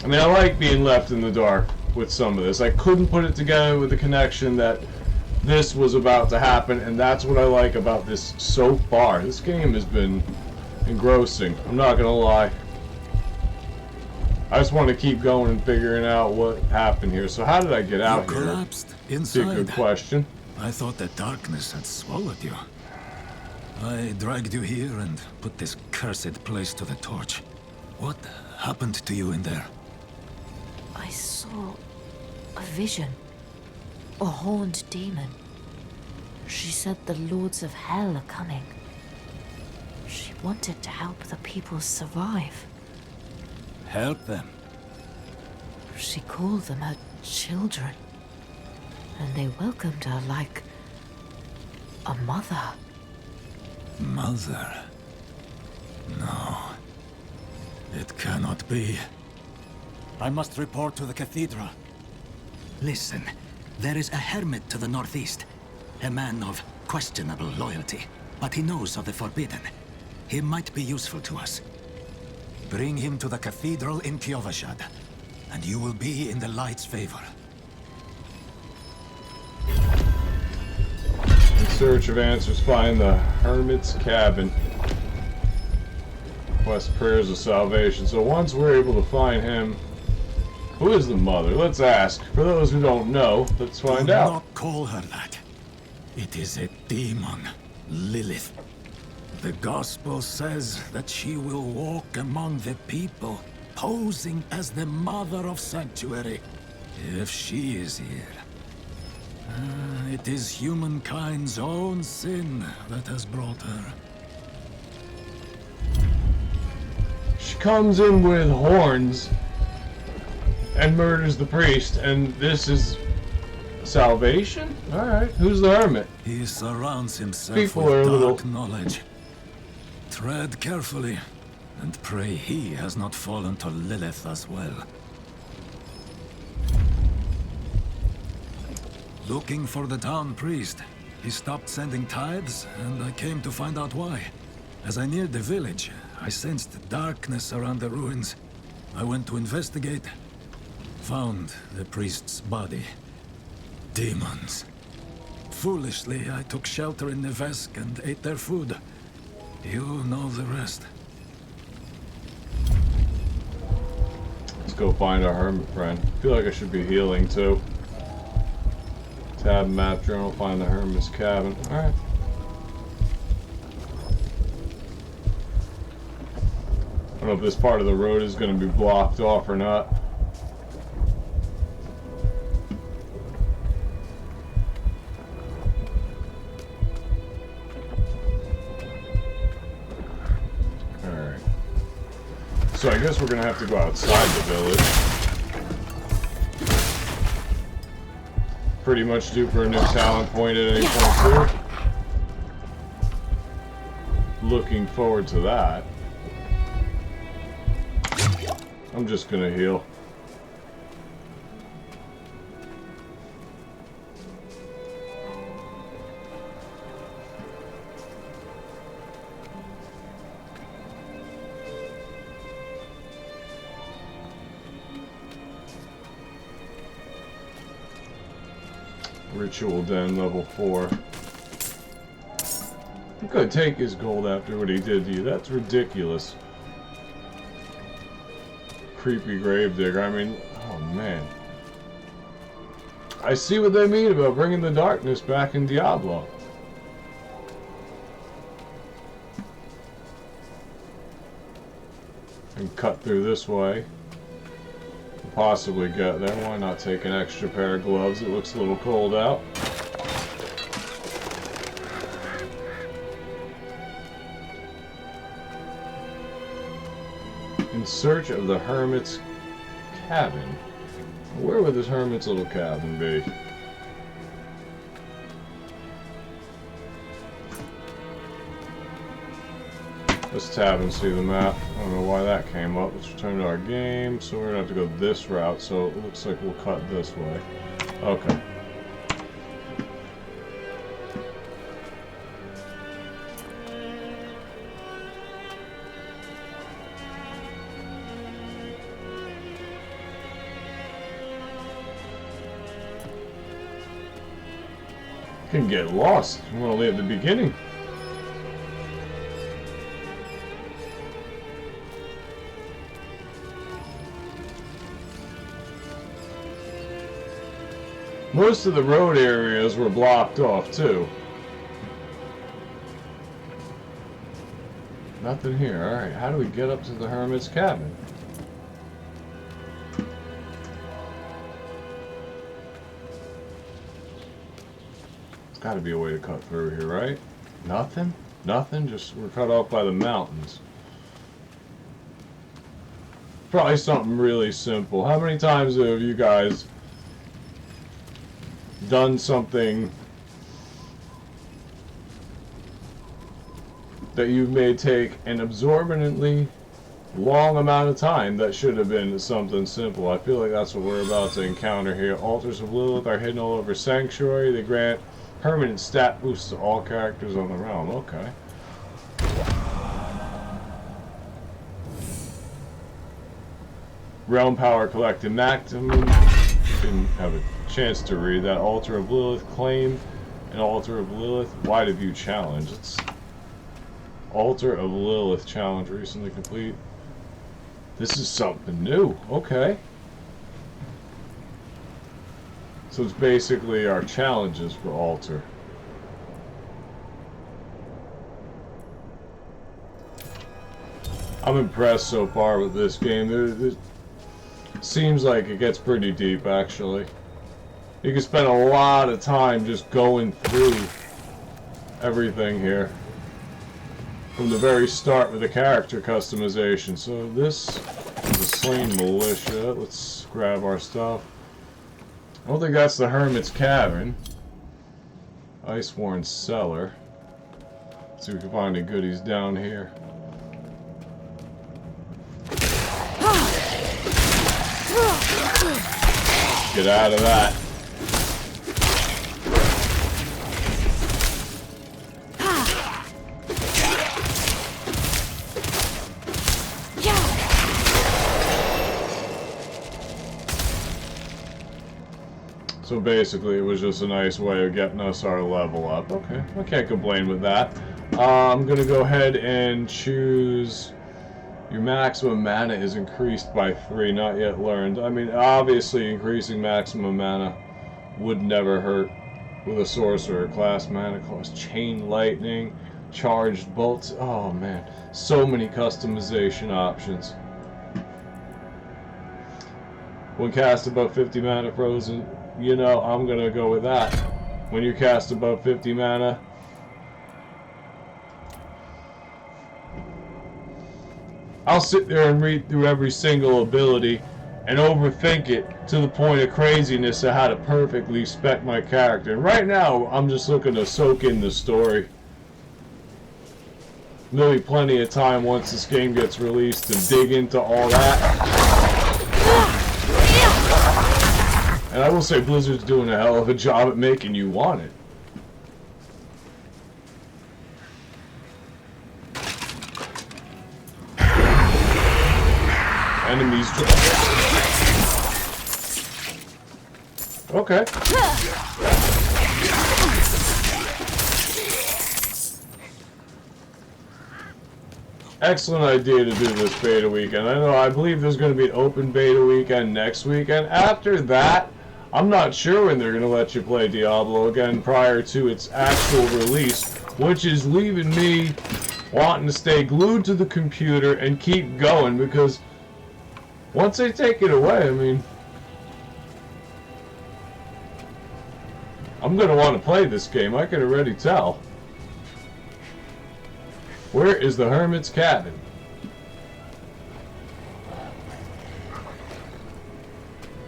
Speaker 1: I mean, I like being left in the dark with some of this. I couldn't put it together with the connection that this was about to happen, and that's what I like about this so far. This game has been engrossing, I'm not gonna lie. I just want to keep going and figuring out what happened here. So how did I get out
Speaker 4: You
Speaker 1: here?
Speaker 4: collapsed
Speaker 1: That's a
Speaker 4: inside.
Speaker 1: good question.
Speaker 4: I thought that darkness had swallowed you. I dragged you here and put this cursed place to the torch. What happened to you in there?
Speaker 3: I saw a vision. A horned demon. She said the lords of hell are coming. She wanted to help the people survive.
Speaker 4: Help them.
Speaker 3: She called them her children. And they welcomed her like a mother.
Speaker 4: Mother? No. It cannot be.
Speaker 8: I must report to the cathedral. Listen, there is a hermit to the northeast. A man of questionable loyalty, but he knows of the forbidden.
Speaker 4: He might be useful to us. Bring him to the cathedral in FRoZeNShAD, and you will be in the light's favor.
Speaker 1: In search of answers, find the hermit's cabin. Request prayers of salvation. So once we're able to find him, who is the mother? Let's ask. For those who don't know, let's find out.
Speaker 4: Do not call her that. It is a demon, Lilith. The gospel says that she will walk among the people, posing as the mother of sanctuary. If she is here, it is humankind's own sin that has brought her.
Speaker 1: She comes in with horns and murders the priest, and this is salvation? Alright, who's the hermit?
Speaker 4: He surrounds himself
Speaker 1: People are
Speaker 4: with
Speaker 1: a little...
Speaker 4: dark knowledge. Tread carefully, and pray he has not fallen to Lilith as well. Looking for the town priest. He stopped sending tithes, and I came to find out why. As I neared the village, I sensed darkness around the ruins. I went to investigate. Found the priest's body. Demons. Foolishly, I took shelter in Nevesk and ate their food. You know the rest.
Speaker 1: Let's go find our hermit friend. I feel like I should be healing too. Tab map journal, find the hermit's cabin. Alright. I don't know if this part of the road is going to be blocked off or not. Alright. So I guess we're going to have to go outside the village. Pretty much due for a new talent point at any point too. Looking forward to that. I'm just gonna heal. Ritual Den level 4. You could take his gold after what he did to you. That's ridiculous. Creepy gravedigger. I mean, oh man. I see what they mean about bringing the darkness back in Diablo. And cut through this way. Possibly get there. Why not take an extra pair of gloves? It looks a little cold out. In search of the hermit's cabin. Where would this hermit's little cabin be? Let's tab and see the map. I don't know why that came up. Let's return to our game. So we're gonna have to go this route. So it looks like we'll cut this way. Okay. Can get lost. We're only at the beginning. Most of the road areas were blocked off too. Nothing here. Alright, how do we get up to the hermit's cabin? There's gotta be a way to cut through here, right? Nothing? Nothing? Just we're cut off by the mountains. Probably something really simple. How many times have you guys done something that you may take an absorbently long amount of time that should have been something simple? I feel like that's what we're about to encounter here. Altars of Lilith are hidden all over Sanctuary. They grant permanent stat boosts to all characters on the realm. Okay. Realm power collected maximum. Didn't have a chance to read that. Altar of Lilith claim. An Altar of Lilith. Wide of View challenge. It's Altar of Lilith challenge recently complete. This is something new. Okay. So it's basically our challenges for Altar. I'm impressed so far with this game. It seems like it gets pretty deep, actually. You can spend a lot of time just going through everything here. From the very start with the character customization. So this is a slain militia. Let's grab our stuff. I don't think that's the Hermit's Cabin. Iceworn Cellar. Let's see if we can find any goodies down here. Get out of that. So basically it was just a nice way of getting us our level up. Okay, I can't complain with that. I'm gonna go ahead and choose your maximum mana is increased by 3, not yet learned. I mean, obviously increasing maximum mana would never hurt with a sorcerer class. Mana cost, chain lightning, charged bolts. Oh man, so many customization options. When cast above 50 mana frozen, you know, I'm gonna go with that. When you cast above 50 mana, I'll sit there and read through every single ability and overthink it to the point of craziness of how to perfectly spec my character. And right now, I'm just looking to soak in the story. There'll be plenty of time once this game gets released to dig into all that. And I will say Blizzard's doing a hell of a job at making you want it. Enemies. Okay. Excellent idea to do this beta weekend. I believe there's going to be an open beta weekend next weekend. After that, I'm not sure when they're going to let you play Diablo again prior to its actual release, which is leaving me wanting to stay glued to the computer and keep going, because once they take it away, I mean, I'm going to want to play this game. I can already tell. Where is the Hermit's Cabin?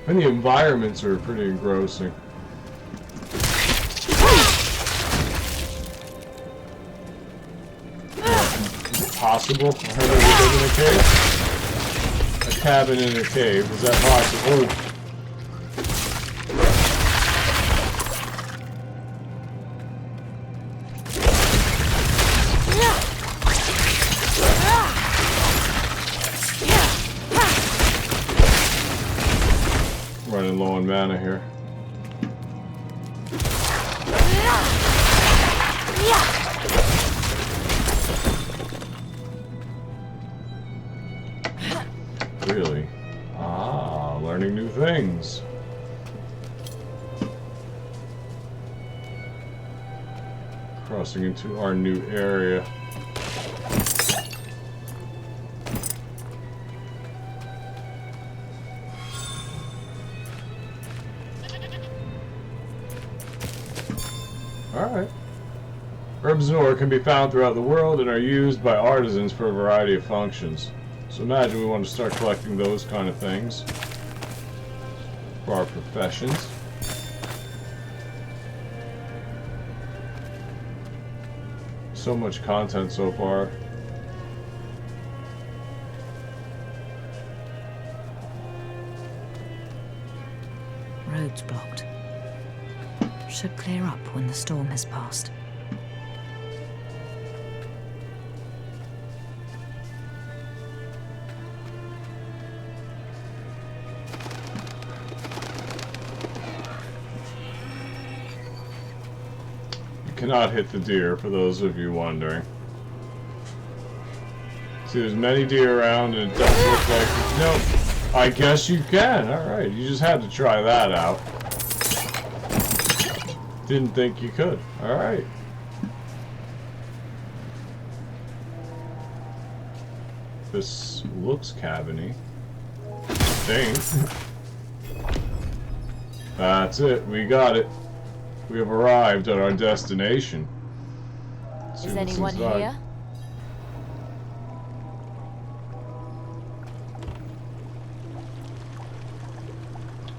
Speaker 1: And the environments are pretty engrossing. Is it possible? A hermit would live in a cave? A cabin in a cave. Is that possible? Oh. Running low on mana here. Really? Ah, learning new things. Crossing into our new area. Alright. Herbs and ore can be found throughout the world and are used by artisans for a variety of functions. So imagine we want to start collecting those kind of things for our professions. So much content so far.
Speaker 3: Roads blocked. Should clear up when the storm has passed.
Speaker 1: cannot hit the deer, for those of you wondering. See, there's many deer around, and it does look like... Nope. I guess you can. Alright, you just had to try that out. Didn't think you could. Alright. This looks cabiny. I think. That's it. We got it. We have arrived at our destination.
Speaker 3: Is anyone here?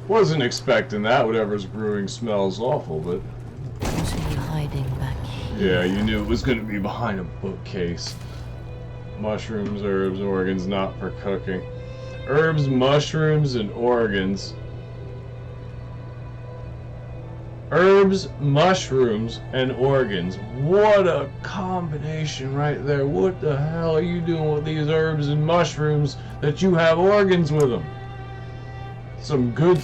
Speaker 1: Wasn't expecting that. Whatever's brewing smells awful, but...
Speaker 3: What are you hiding back here?
Speaker 1: Yeah, you knew it was going to be behind a bookcase. Mushrooms, herbs, organs, not for cooking. Herbs, mushrooms, and organs. Herbs, mushrooms, and organs. What a combination right there. What the hell are you doing with these herbs and mushrooms that you have organs with them? Some good...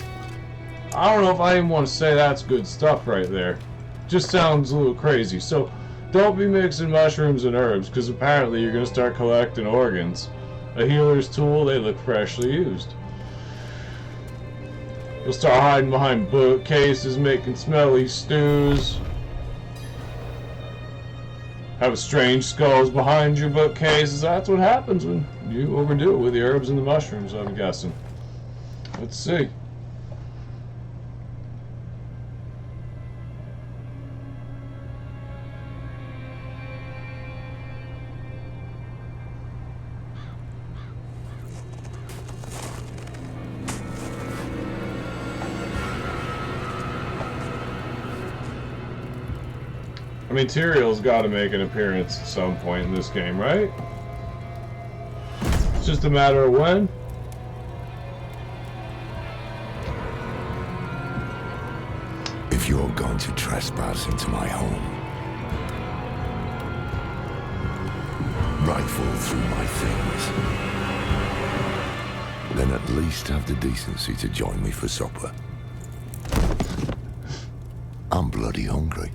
Speaker 1: I don't know if I even want to say that's good stuff right there. Just sounds a little crazy. So, don't be mixing mushrooms and herbs, because apparently you're going to start collecting organs. A healer's tool, they look freshly used. You'll start hiding behind bookcases, making smelly stews. Have strange skulls behind your bookcases. That's what happens when you overdo it with the herbs and the mushrooms, I'm guessing. Let's see. I mean, Tyrael's got to make an appearance at some point in this game, right? It's just a matter of when.
Speaker 2: If you're going to trespass into my home, rifle through my things, then at least have the decency to join me for supper. I'm bloody hungry.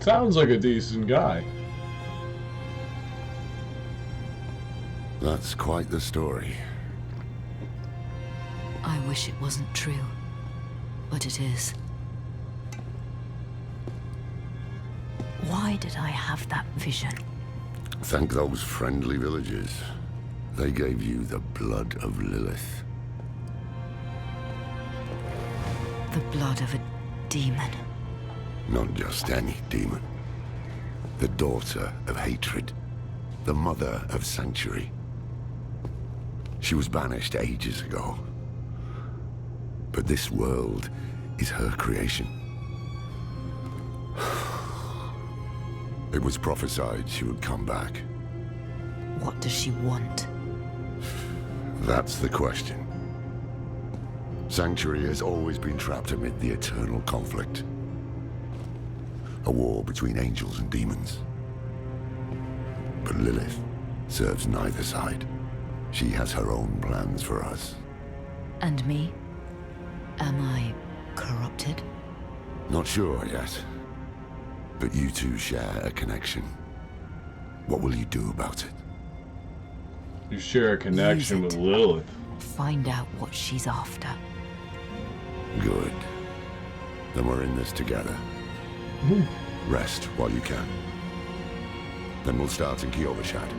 Speaker 1: Sounds like a decent guy.
Speaker 2: That's quite the story.
Speaker 3: I wish it wasn't true, but it is. Why did I have that vision?
Speaker 2: Thank those friendly villagers. They gave you the blood of Lilith.
Speaker 3: The blood of a demon.
Speaker 2: Not just any demon. The daughter of hatred. The mother of sanctuary. She was banished ages ago. But this world is her creation. It was prophesied she would come back.
Speaker 3: What does she want?
Speaker 2: That's the question. Sanctuary has always been trapped amid the eternal conflict. A war between angels and demons. But Lilith serves neither side. She has her own plans for us.
Speaker 3: And me? Am I corrupted?
Speaker 2: Not sure yet. But you two share a connection. What will you do about it?
Speaker 1: You share a connection with Lilith.
Speaker 3: Find out what she's after.
Speaker 2: Good. Then we're in this together. Rest while you can. Then we'll start in FRoZeNShAdy.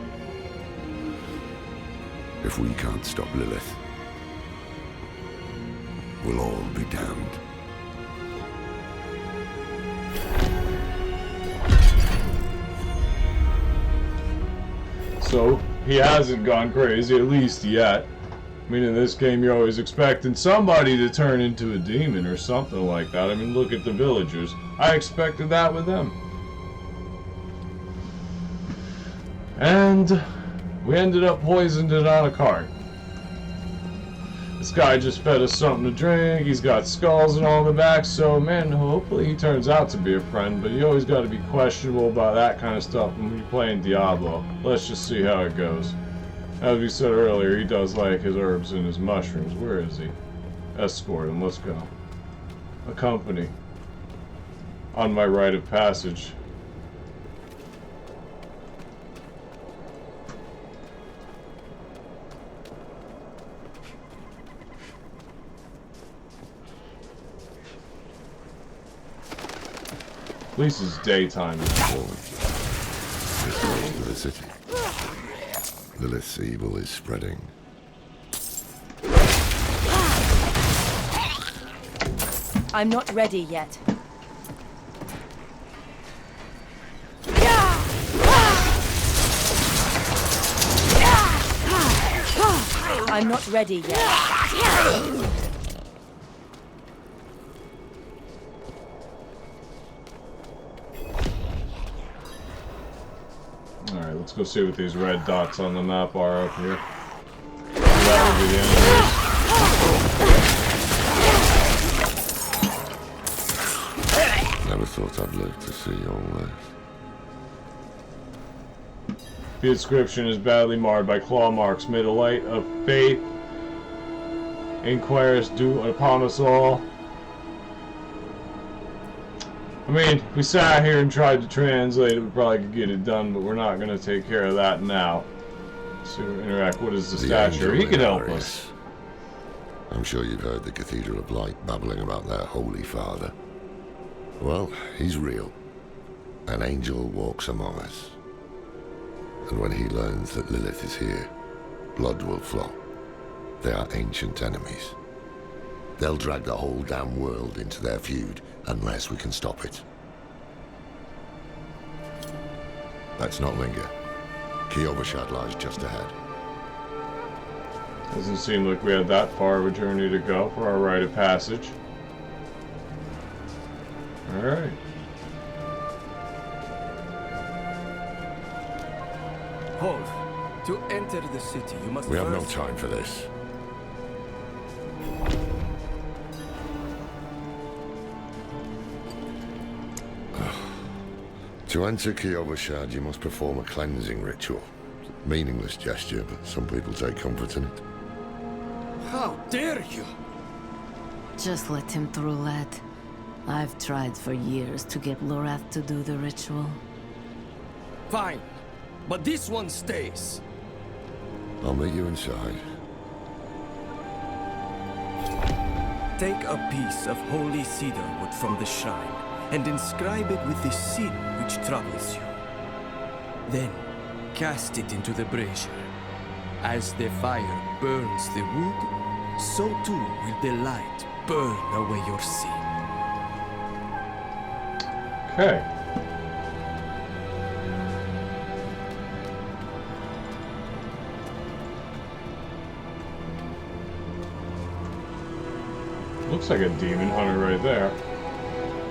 Speaker 2: If we can't stop Lilith, we'll all be damned.
Speaker 1: So, he hasn't gone crazy, at least yet. I mean, in this game, you're always expecting somebody to turn into a demon or something like that. I mean, look at the villagers. I expected that with them. And we ended up poisoned it on a cart. This guy just fed us something to drink. He's got skulls and all in the back. So, man, hopefully he turns out to be a friend. But you always got to be questionable about that kind of stuff when you're playing Diablo. Let's just see how it goes. As we said earlier, he does like his herbs and his mushrooms. Where is he? Escort him. Let's go. Accompany. on my rite of passage. At least it's daytime.
Speaker 9: This way into the city. Lilith's evil is spreading.
Speaker 10: I'm not ready yet. I'm not ready yet.
Speaker 1: Alright, let's go see what these red dots on the map are up here. That would be the enemies.
Speaker 9: Never thought I'd live to see all this.
Speaker 1: The inscription is badly marred by claw marks. May the light of faith inquires due upon us all. I mean, if we sat here and tried to translate it, we probably could get it done, but we're not going to take care of that now. So interact. What is the statue? He can help us.
Speaker 9: I'm sure you've heard the Cathedral of Light babbling about their Holy Father. Well, he's real. An angel walks among us. And when he learns that Lilith is here, blood will flow. They are ancient enemies. They'll drag the whole damn world into their feud unless we can stop it. Let's not linger. FRoZeNShAdy lies just ahead.
Speaker 1: Doesn't seem like we had that far of a journey to go for our rite of passage. Alright.
Speaker 11: Hold. To enter the city, you must
Speaker 9: We have no
Speaker 11: first...
Speaker 9: time for this. To enter FRoZeNShAdy, you must perform a cleansing ritual. Meaningless gesture, but some people take comfort in it.
Speaker 11: How dare you!
Speaker 7: Just let him through, lad. I've tried for years to get Lorath to do the ritual.
Speaker 11: Fine, but this one stays.
Speaker 9: I'll meet you inside.
Speaker 11: Take a piece of holy cedar wood from the shrine and inscribe it with the sin which troubles you. Then, cast it into the brazier. As the fire burns the wood, so too will the light burn away your sin.
Speaker 1: Okay. Looks like a demon hunter right there.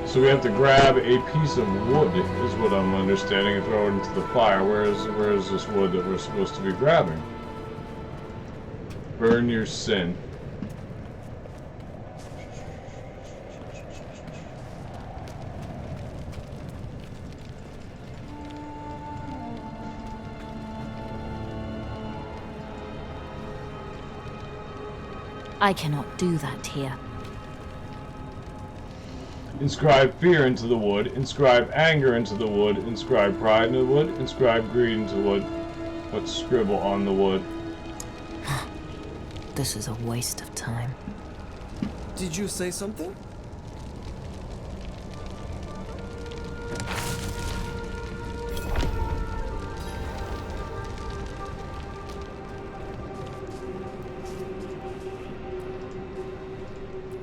Speaker 1: So we have to grab a piece of wood, is what I'm understanding, and throw it into the fire. Where is this wood that we're supposed to be grabbing? Burn your sin.
Speaker 3: I cannot do that here.
Speaker 1: Inscribe fear into the wood, inscribe anger into the wood, inscribe pride into the wood, inscribe greed into the wood. Let's scribble on the wood.
Speaker 3: This is a waste of time.
Speaker 11: Did you say something?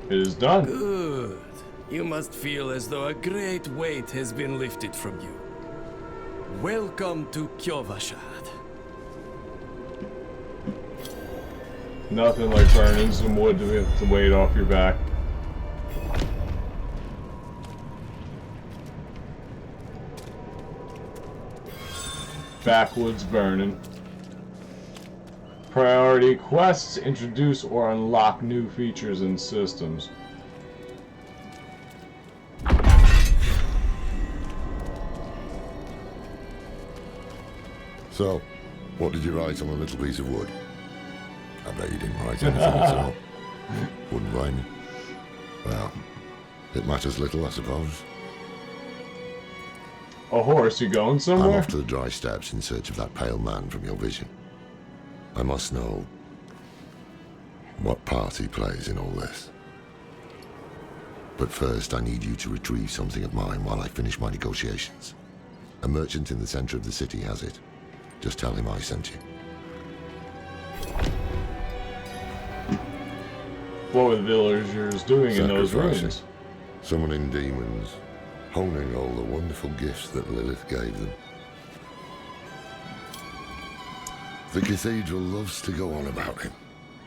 Speaker 1: It is done.
Speaker 11: Good. You must feel as though a great weight has been lifted from you. Welcome to FRoZeNShAdy.
Speaker 1: Nothing like burning some wood to get the weight off your back. Backwoods burning. Priority quests introduce or unlock new features and systems.
Speaker 9: So, what did you write on a little piece of wood? I bet you didn't write anything at all. Wouldn't blame you. Well, it matters little, I suppose.
Speaker 1: A horse? You going
Speaker 9: I'm
Speaker 1: somewhere?
Speaker 9: off to the dry steppes in search of that pale man from your vision. I must know what part he plays in all this. But first, I need you to retrieve something of mine while I finish my negotiations. A merchant in the center of the city has it. Just tell him I sent you.
Speaker 1: What were the villagers doing in those rooms?
Speaker 9: Summoning demons, honing all the wonderful gifts that Lilith gave them. The cathedral loves to go on about him.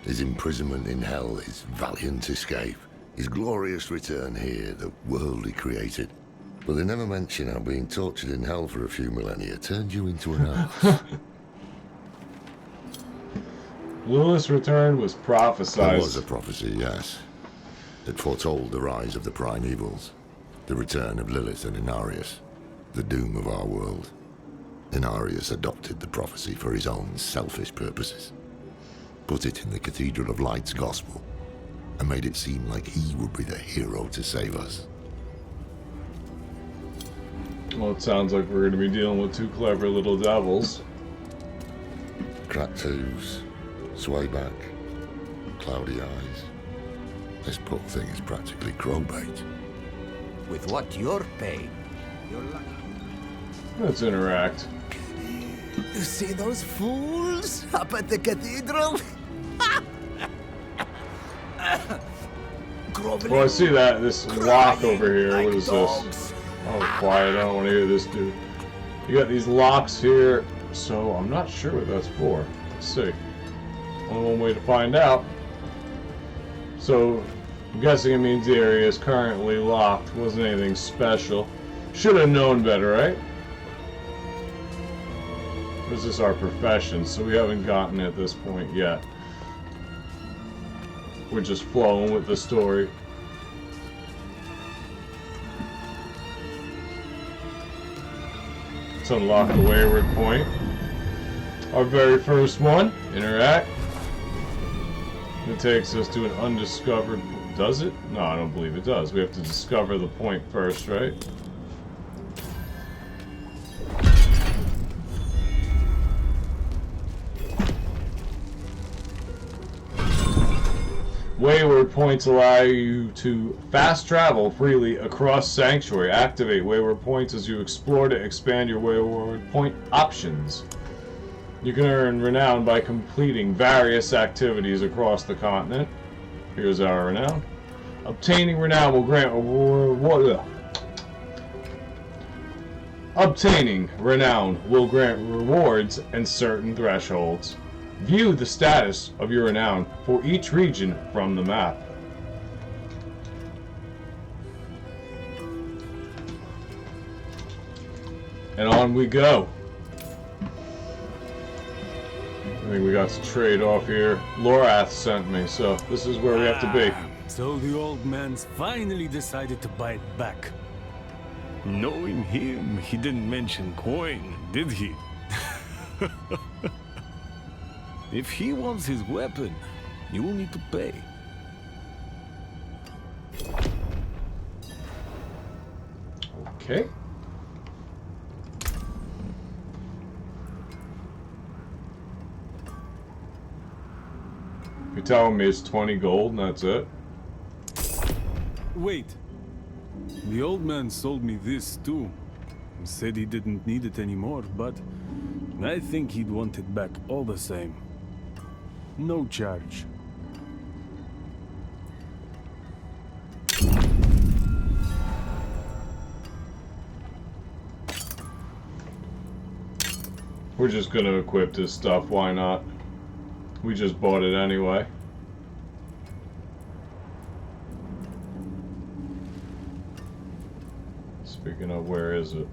Speaker 9: His imprisonment in hell, his valiant escape, his glorious return here, the world he created. But they never mention how being tortured in hell for a few millennia turned you into an elf.
Speaker 1: Lilith's return was prophesied.
Speaker 9: There was a prophecy, yes. It foretold the rise of the primevals, the return of Lilith and Inarius, the doom of our world. Inarius adopted the prophecy for his own selfish purposes, put it in the Cathedral of Light's gospel, and made it seem like he would be the hero to save us.
Speaker 1: Well, it sounds like we're going to be dealing with two clever little devils.
Speaker 9: Cracked hooves, sway back, cloudy eyes. This poor thing is practically crowbait.
Speaker 12: With what you're paid, you're lucky.
Speaker 1: Let's interact.
Speaker 12: You see those fools up at the cathedral?
Speaker 1: Well, I see that this lock over here. What is this? Oh, quiet. I don't want to hear this dude. You got these locks here, so I'm not sure what that's for. Let's see. Only one way to find out. So, I'm guessing it means the area is currently locked. Wasn't anything special. Should have known better, right? Or is this our profession? So we haven't gotten at this point yet. We're just flowing with the story. Let's unlock the wayward point. Our very first one. Interact. It takes us to an undiscovered... Does it? No, I don't believe it does. We have to discover the point first, right? Wayward points allow you to fast travel freely across Sanctuary. Activate wayward points as you explore to expand your wayward point options. You can earn renown by completing various activities across the continent. Here's our renown. Obtaining renown will grant Obtaining renown will grant rewards and certain thresholds. View the status of your renown for each region from the map. And on we go. I think we got to trade off here. Lorath sent me, so this is where we have to be.
Speaker 13: So the old man's finally decided to bite back. Knowing him, he didn't mention coin, did he? If he wants his weapon, you will need to pay.
Speaker 1: Okay. You're telling me it's 20 gold and that's it?
Speaker 13: Wait. The old man sold me this too. He said he didn't need it anymore, but I think he'd want it back all the same. No charge.
Speaker 1: We're just gonna equip this stuff, why not? We just bought it anyway. Speaking of, where is it?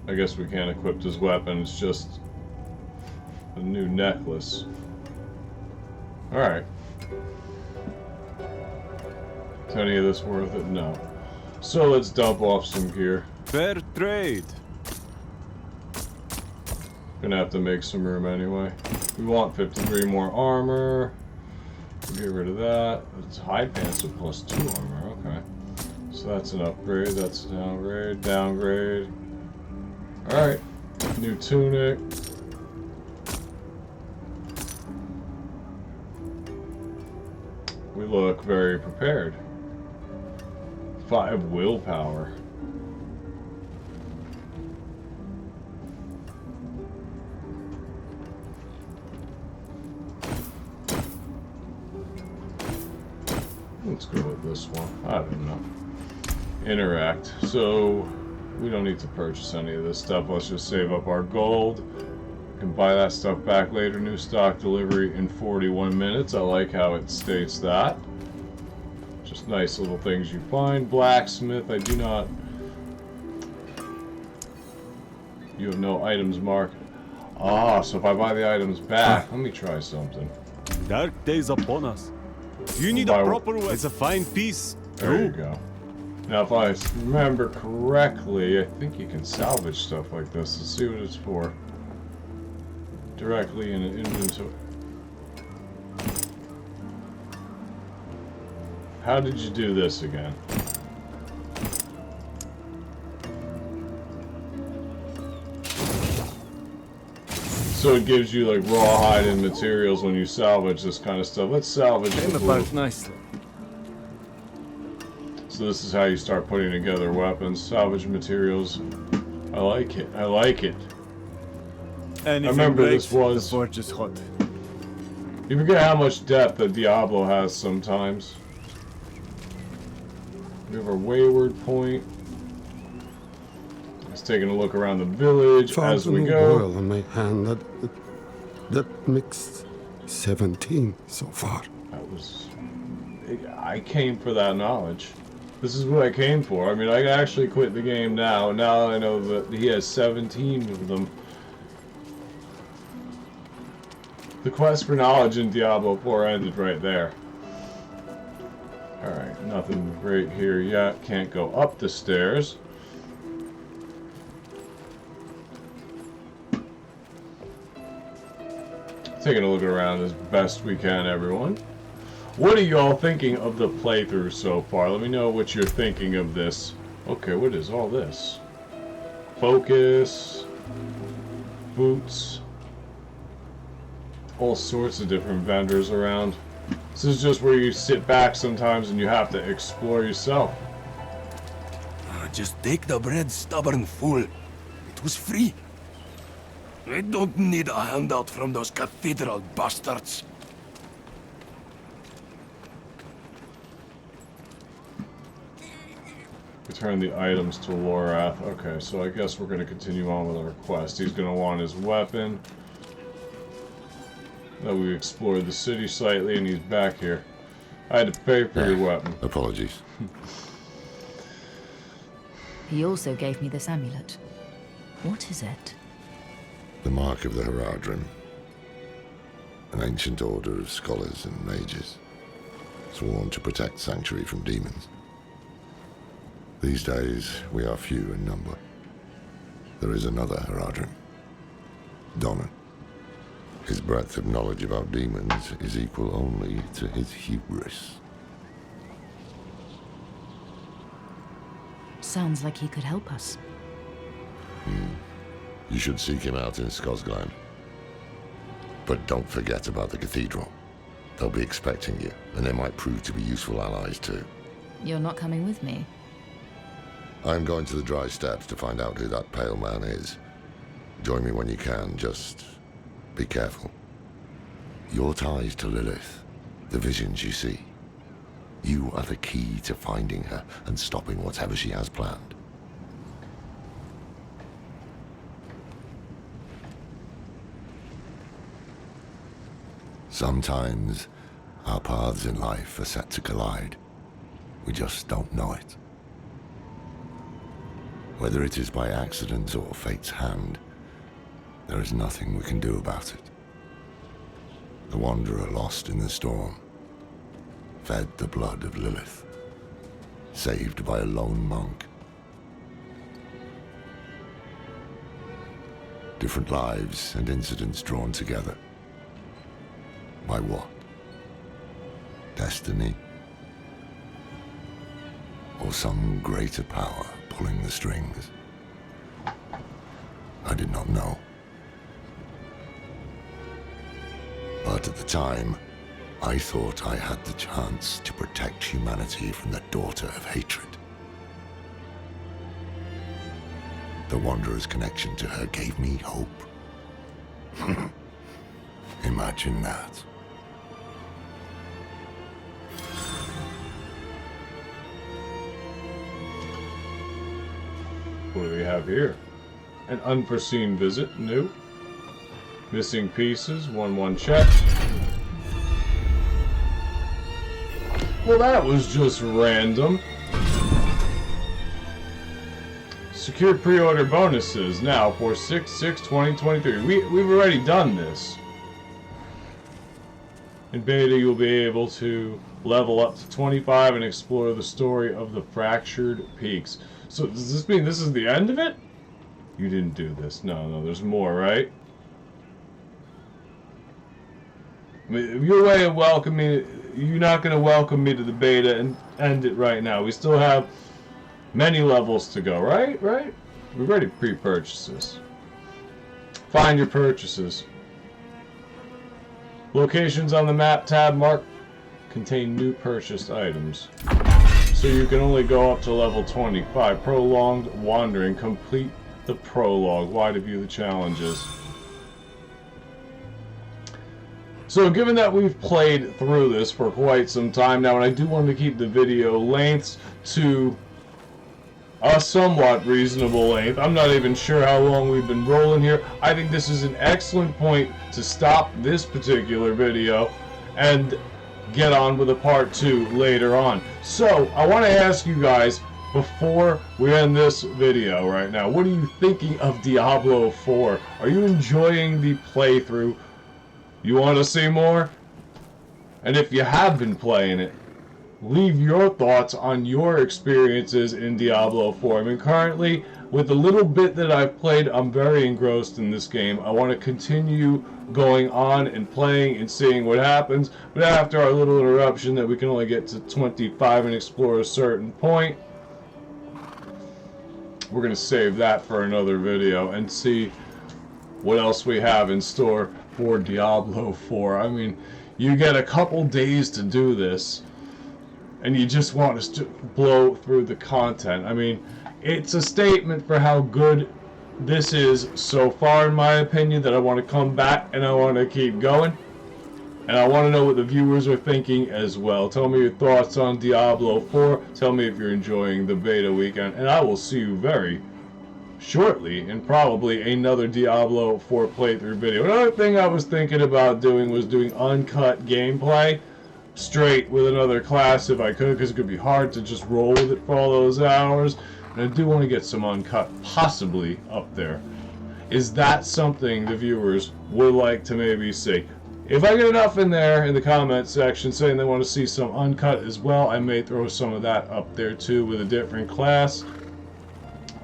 Speaker 1: I guess we can't equip his weapon, it's just a new necklace. Alright. Is any of this worth it? No. So let's dump off some gear.
Speaker 13: Fair trade.
Speaker 1: Gonna have to make some room anyway. We want 53 more armor. We'll get rid of that. It's high pants with +2 armor, okay. So So that's an upgrade, that's a downgrade, downgrade. Alright, new tunic. We look very prepared. 5 willpower. Let's go with this one. I don't know. Interact. So we don't need to purchase any of this stuff. Let's just save up our gold. We can buy that stuff back later. New stock delivery in 41 minutes. I like how it states that. Just nice little things you find. Blacksmith, I do not... You have no items marked. Ah, so if I buy the items back, let me try something.
Speaker 13: Dark days upon us. You need a proper weapon. It's a fine piece.
Speaker 1: There you go. Now, if I remember correctly, I think you can salvage stuff like this. Let's see what it's for. Directly in an inventory. How did you do this again? So it gives you like rawhide and materials when you salvage this kind of stuff. Let's salvage the blue.
Speaker 11: Nicely.
Speaker 1: So this is how you start putting together weapons. Salvage materials. I like it. I like it.
Speaker 11: Anything
Speaker 1: I remember
Speaker 11: breaks,
Speaker 1: this was...
Speaker 11: the forge is hot.
Speaker 1: You forget how much depth that Diablo has sometimes. We have our wayward point. Just taking a look around the village as we go.
Speaker 5: Oil on my hand. That makes 17 so far.
Speaker 1: That was... I came for that knowledge. This is what I came for. I mean, I actually quit the game now. Now I know that he has 17 of them. The quest for knowledge in Diablo 4 ended right there. Alright, nothing great here yet. Can't go up the stairs. Taking a look around as best we can, everyone. What are y'all thinking of the playthrough so far? Let me know what you're thinking of this. Okay, what is all this? Focus. Boots. All sorts of different vendors around. This is just where you sit back sometimes and you have to explore yourself.
Speaker 12: Just take the bread, stubborn fool. It was free. I don't need a handout from those cathedral bastards.
Speaker 1: Return the items to Lorath. Okay, so I guess we're going to continue on with our quest. He's going to want his weapon. Now we explored the city slightly and he's back here. I had to pay for your weapon.
Speaker 9: Apologies.
Speaker 3: He also gave me this amulet. What is it?
Speaker 9: The mark of the Haradrim. An ancient order of scholars and mages, sworn to protect Sanctuary from demons. These days, we are few in number. There is another Haradrim, Donnan. His breadth of knowledge about demons is equal only to his hubris.
Speaker 3: Sounds like he could help us.
Speaker 9: You should seek him out in Skosglen. But don't forget about the cathedral. They'll be expecting you, and they might prove to be useful allies too.
Speaker 3: You're not coming with me?
Speaker 9: I'm going to the Dry Steppes to find out who that pale man is. Join me when you can, just be careful. Your ties to Lilith, the visions you see, you are the key to finding her and stopping whatever she has planned. Sometimes our paths in life are set to collide. We just don't know it. Whether it is by accident or fate's hand, there is nothing we can do about it. The wanderer lost in the storm, fed the blood of Lilith, saved by a lone monk. Different lives and incidents drawn together. By what? Destiny? or some greater power pulling the strings? I did not know. But at the time, I thought I had the chance to protect humanity from the daughter of hatred. The Wanderer's connection to her gave me hope. Imagine that.
Speaker 1: What do we have here? An unforeseen visit, new. Missing pieces, 1-1 check. Well, that was just random. Secure pre-order bonuses now for 6/6/2023. We've already done this. In beta, you'll be able to level up to 25 and explore the story of the Fractured Peaks. So does this mean this is the end of it? You didn't do this. No, there's more, right? I mean, your way of welcoming, you're not going to welcome me to the beta and end it right now. We still have many levels to go, right? We've already pre-purchased this. Find your purchases. Locations on the map tab marked contain new purchased items. So you can only go up to level 25. Prolonged wandering. Complete the prologue. Why to view the challenges. So given that we've played through this for quite some time now, and I do want to keep the video lengths to a somewhat reasonable length. I'm not even sure how long we've been rolling here. I think this is an excellent point to stop this particular video and get on with a part 2 later on. So I want to ask you guys before we end this video right now, what are you thinking of Diablo 4? Are you enjoying the playthrough? You want to see more? And if you have been playing it, leave your thoughts on your experiences in Diablo 4. I mean, currently, with the little bit that I've played, I'm very engrossed in this game. I want to continue going on and playing and seeing what happens. But after our little interruption that we can only get to 25 and explore a certain point, we're going to save that for another video and see what else we have in store for Diablo 4. I mean, you get a couple days to do this, and you just want us to blow through the content. I mean, it's a statement for how good this is so far, in my opinion, that I want to come back and I want to keep going. And I want to know what the viewers are thinking as well. Tell me your thoughts on Diablo 4. Tell me if you're enjoying the beta weekend. And I will see you very shortly in probably another Diablo 4 playthrough video. Another thing I was thinking about doing was doing uncut gameplay straight with another class if I could, because it could be hard to just roll with it for all those hours. And I do want to get some uncut possibly up there. Is that something the viewers would like to maybe see? If I get enough in there in the comment section saying they want to see some uncut as well, I may throw some of that up there too with a different class.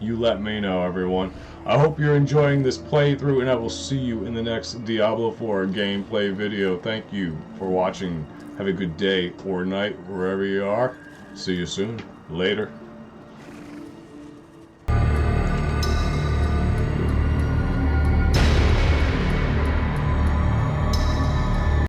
Speaker 1: You let me know, everyone. I hope you're enjoying this playthrough, and I will see you in the next Diablo 4 gameplay video. Thank you for watching. Have a good day or night wherever you are. See you soon. Later.